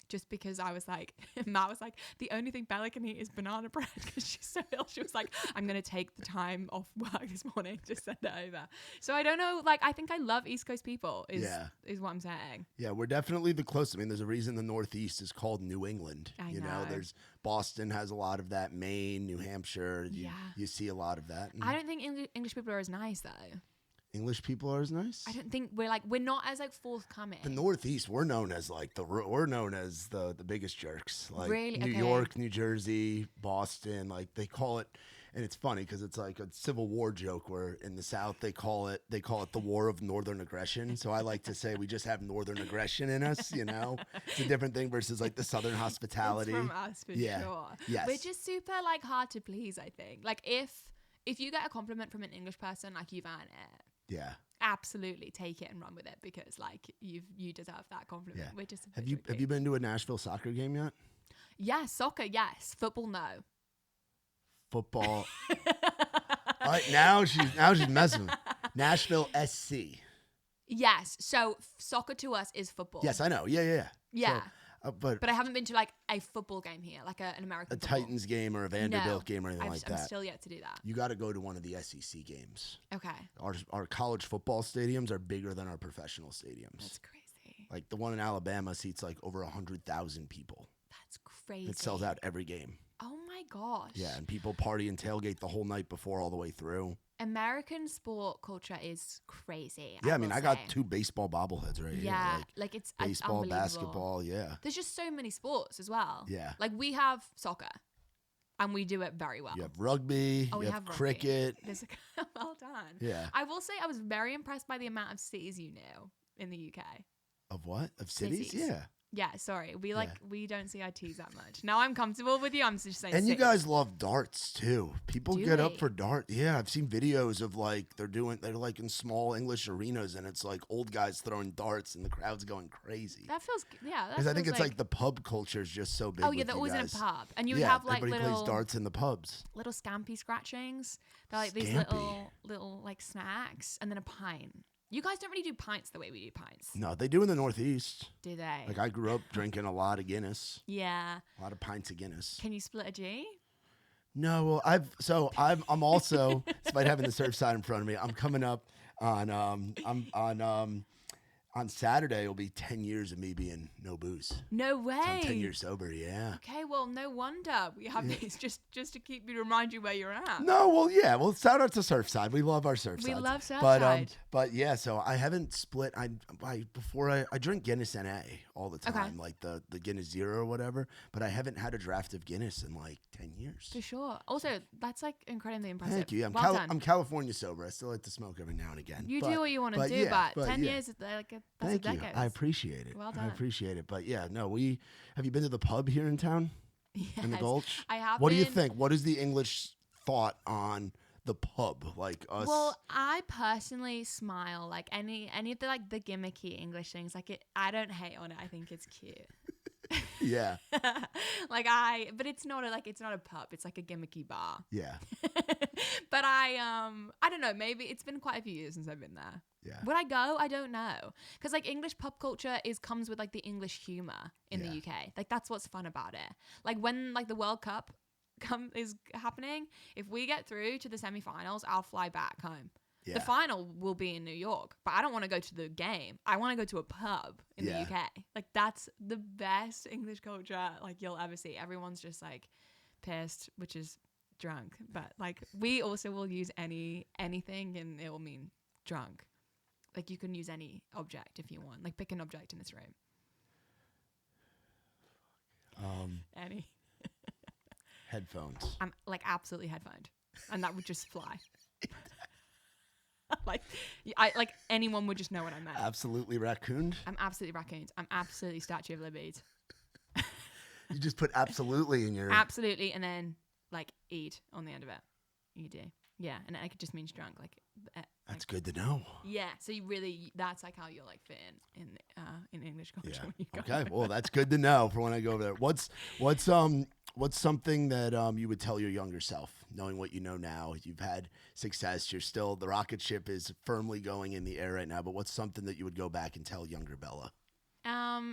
Just because I was like, Matt was like, the only thing Bella can eat is banana bread because she's so ill. She was like, I'm going to take the time off work this morning to send it over. So I don't know, like, I think I love East Coast people is what I'm saying. Yeah, we're definitely the closest. I mean, there's a reason the Northeast is called New England. I you know. There's Boston has a lot of that, Maine, New Hampshire. You see a lot of that. I don't think English people are as nice though. English people are as nice. I don't think we're not as like forthcoming. The Northeast, we're known as like the biggest jerks. Like really? New York, New Jersey, Boston, like they call it, and it's funny because it's like a Civil War joke where in the South they call it the War of Northern Aggression. So I like to say we just have Northern aggression in us. It's a different thing versus like the Southern hospitality. It's from us for sure. Yes. We're just super like hard to please. I think like if you get a compliment from an English person, like you've earned it. Yeah. Absolutely take it and run with it because like you deserve that compliment. Yeah. We're just Have you been to a Nashville soccer game yet? Yes, soccer, yes. Football, no. Football. All right, now she's messing with me. Nashville SC. Yes. So soccer to us is football. Yes, I know. Yeah. Yeah. So, but I haven't been to like a football game here, like an American football. Titans game or a Vanderbilt game or anything like that. I'm still yet to do that. You got to go to one of the SEC games. Okay. Our college football stadiums are bigger than our professional stadiums. That's crazy. Like the one in Alabama seats like over 100,000 people. That's crazy. It sells out every game. Oh my gosh. Yeah, and people party and tailgate the whole night before all the way through. American sport culture is crazy. Yeah, I got 2 baseball bobbleheads right here. Yeah, like it's baseball, unbelievable. basketball, yeah. There's just so many sports as well. Yeah. Like we have soccer, and we do it very well. You have rugby, you have cricket. Well done. Yeah. I will say I was very impressed by the amount of cities you knew in the UK. Of what? Of cities? Cities. Yeah. Yeah, sorry. We don't see our T's that much. Now I'm comfortable with you. I'm just saying And cities. you guys love darts too. People Do get up we? for dart. Yeah, I've seen videos of like they're like in small English arenas and it's like old guys throwing darts and the crowd's going crazy. That feels, yeah. Because I think it's like the pub culture is just so big. Oh yeah, with they're you always guys. in a pub, and you would have like everybody little plays darts in the pubs. little scampy scratchings. They're like these Scampi. little like snacks, and then a pint. You guys don't really do pints the way we do pints, No, they do in the Northeast. do they? Like I grew up drinking a lot of Guinness, Yeah. a lot of pints of Guinness. Can you split a G? No, well, I'm also despite having the Surfside in front of me, I'm coming up on on Saturday it'll be 10 years of me being no booze. No way. So I'm 10 years sober, yeah. Okay, well, no wonder we have these just to keep you, remind you where you're at. No, well, yeah. Well, shout out to Surfside. We love our Surfside. We love Surfside. But yeah, so I haven't split. Before I drink Guinness NA all the time, like the Guinness Zero or whatever. But I haven't had a draft of Guinness in like 10 years. For sure. Also, that's like incredibly impressive. Thank you. I'm California sober. I still like to smoke every now and again. You do what you want to do, but 10 years is like that's a decade. I appreciate it. Well done. I appreciate it. But yeah, no, have you been to the pub here in town? Yes, in the Gulch? I have. What do you think? What is the English thought on the pub, like us? Well, I personally smile like any of the like the gimmicky English things. Like I don't hate on it. I think it's cute. Yeah. But it's not a pub. It's like a gimmicky bar. Yeah. But I don't know. Maybe it's been quite a few years since I've been there. Yeah. Would I go? I don't know. Because like English pub culture comes with like the English humor in the UK. Like that's what's fun about it. Like when like the World Cup is happening, if we get through to the semifinals, I'll fly back home. Yeah. The final will be in New York, but I don't want to go to the game. I want to go to a pub in the UK. Like that's the best English culture like you'll ever see. Everyone's just like pissed, which is drunk, but like we also will use anything and it will mean drunk. Like you can use any object if you want. Like pick an object in this room. Any. Headphones. I'm like absolutely headphoned, and that would just fly. like anyone would just know what I meant. Absolutely raccooned. I'm absolutely raccooned. I'm absolutely Statue of Liberty. You just put absolutely in your. Absolutely, and then like eat on the end of it. You do. Yeah, and it just means drunk. That's good to know. Yeah, so that's like how you'll like fit in English culture. Yeah. When you go Okay, well that's good to know for when I go over there. What's something that you would tell your younger self, knowing what you know now? You've had success. The rocket ship is firmly going in the air right now. But what's something that you would go back and tell younger Bella?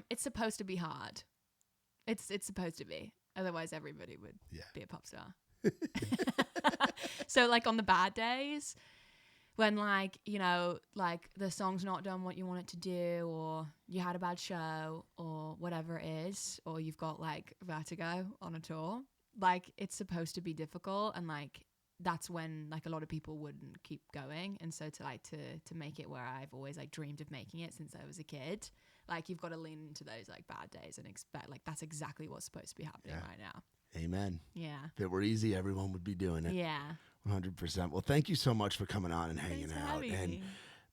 It's supposed to be hard. It's supposed to be. Otherwise, everybody would be a pop star. So like on the bad days when like, you know, like the song's not done what you want it to do, or you had a bad show or whatever it is, or you've got like vertigo on a tour, like it's supposed to be difficult, and like that's when like a lot of people wouldn't keep going. And so to make it where I've always like dreamed of making it since I was a kid, like you've got to lean into those like bad days and expect like that's exactly what's supposed to be happening right now. Amen. Yeah. If it were easy, everyone would be doing it. Yeah. 100%. Well, thank you so much for coming on and hanging out. And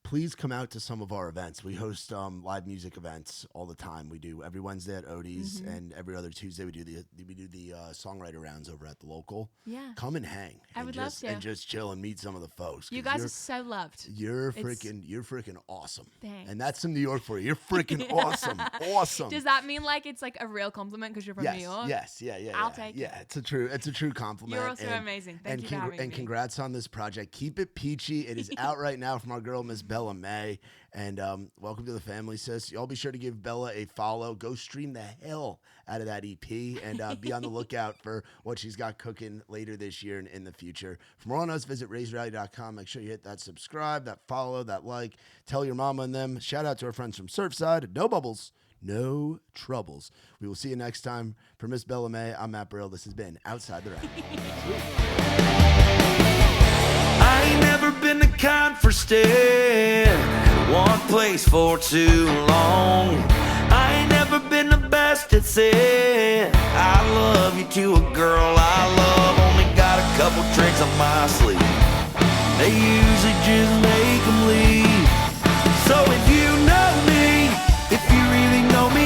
please come out to some of our events. We host live music events all the time. We do every Wednesday at Odie's, and every other Tuesday we do the songwriter rounds over at the local. Yeah. Come and hang. I would love to. And just chill and meet some of the folks. You guys are so loved. You're freaking awesome. Thanks. And that's some New York for you. You're freaking awesome. Awesome. Does that mean like it's like a real compliment because you're from New York? Yes. Yeah. I'll take it. Yeah, it's a true compliment. You're also amazing. Thank you for having me. And congrats on this project. Keep It Peachy. It is out right now from our girl, Miss Bellah Mae. And welcome to the family, sis. Y'all be sure to give Bella a follow. Go stream the hell out of that EP, and be on the lookout for what she's got cooking later this year and in the future. For more on us, visit RaisedRally.com. Make sure you hit that subscribe, that follow, that like. Tell your mama and them. Shout out to our friends from Surfside. No bubbles, no troubles. We will see you next time. For Miss Bellah Mae, I'm Matt Burrill. This has been Outside the Round. I ain't never been the kind for staying in one place for too long. I ain't never been the best at saying I love you to a girl I love. Only got a couple tricks on my sleeve. They usually just make them leave. So if you know me, if you really know me,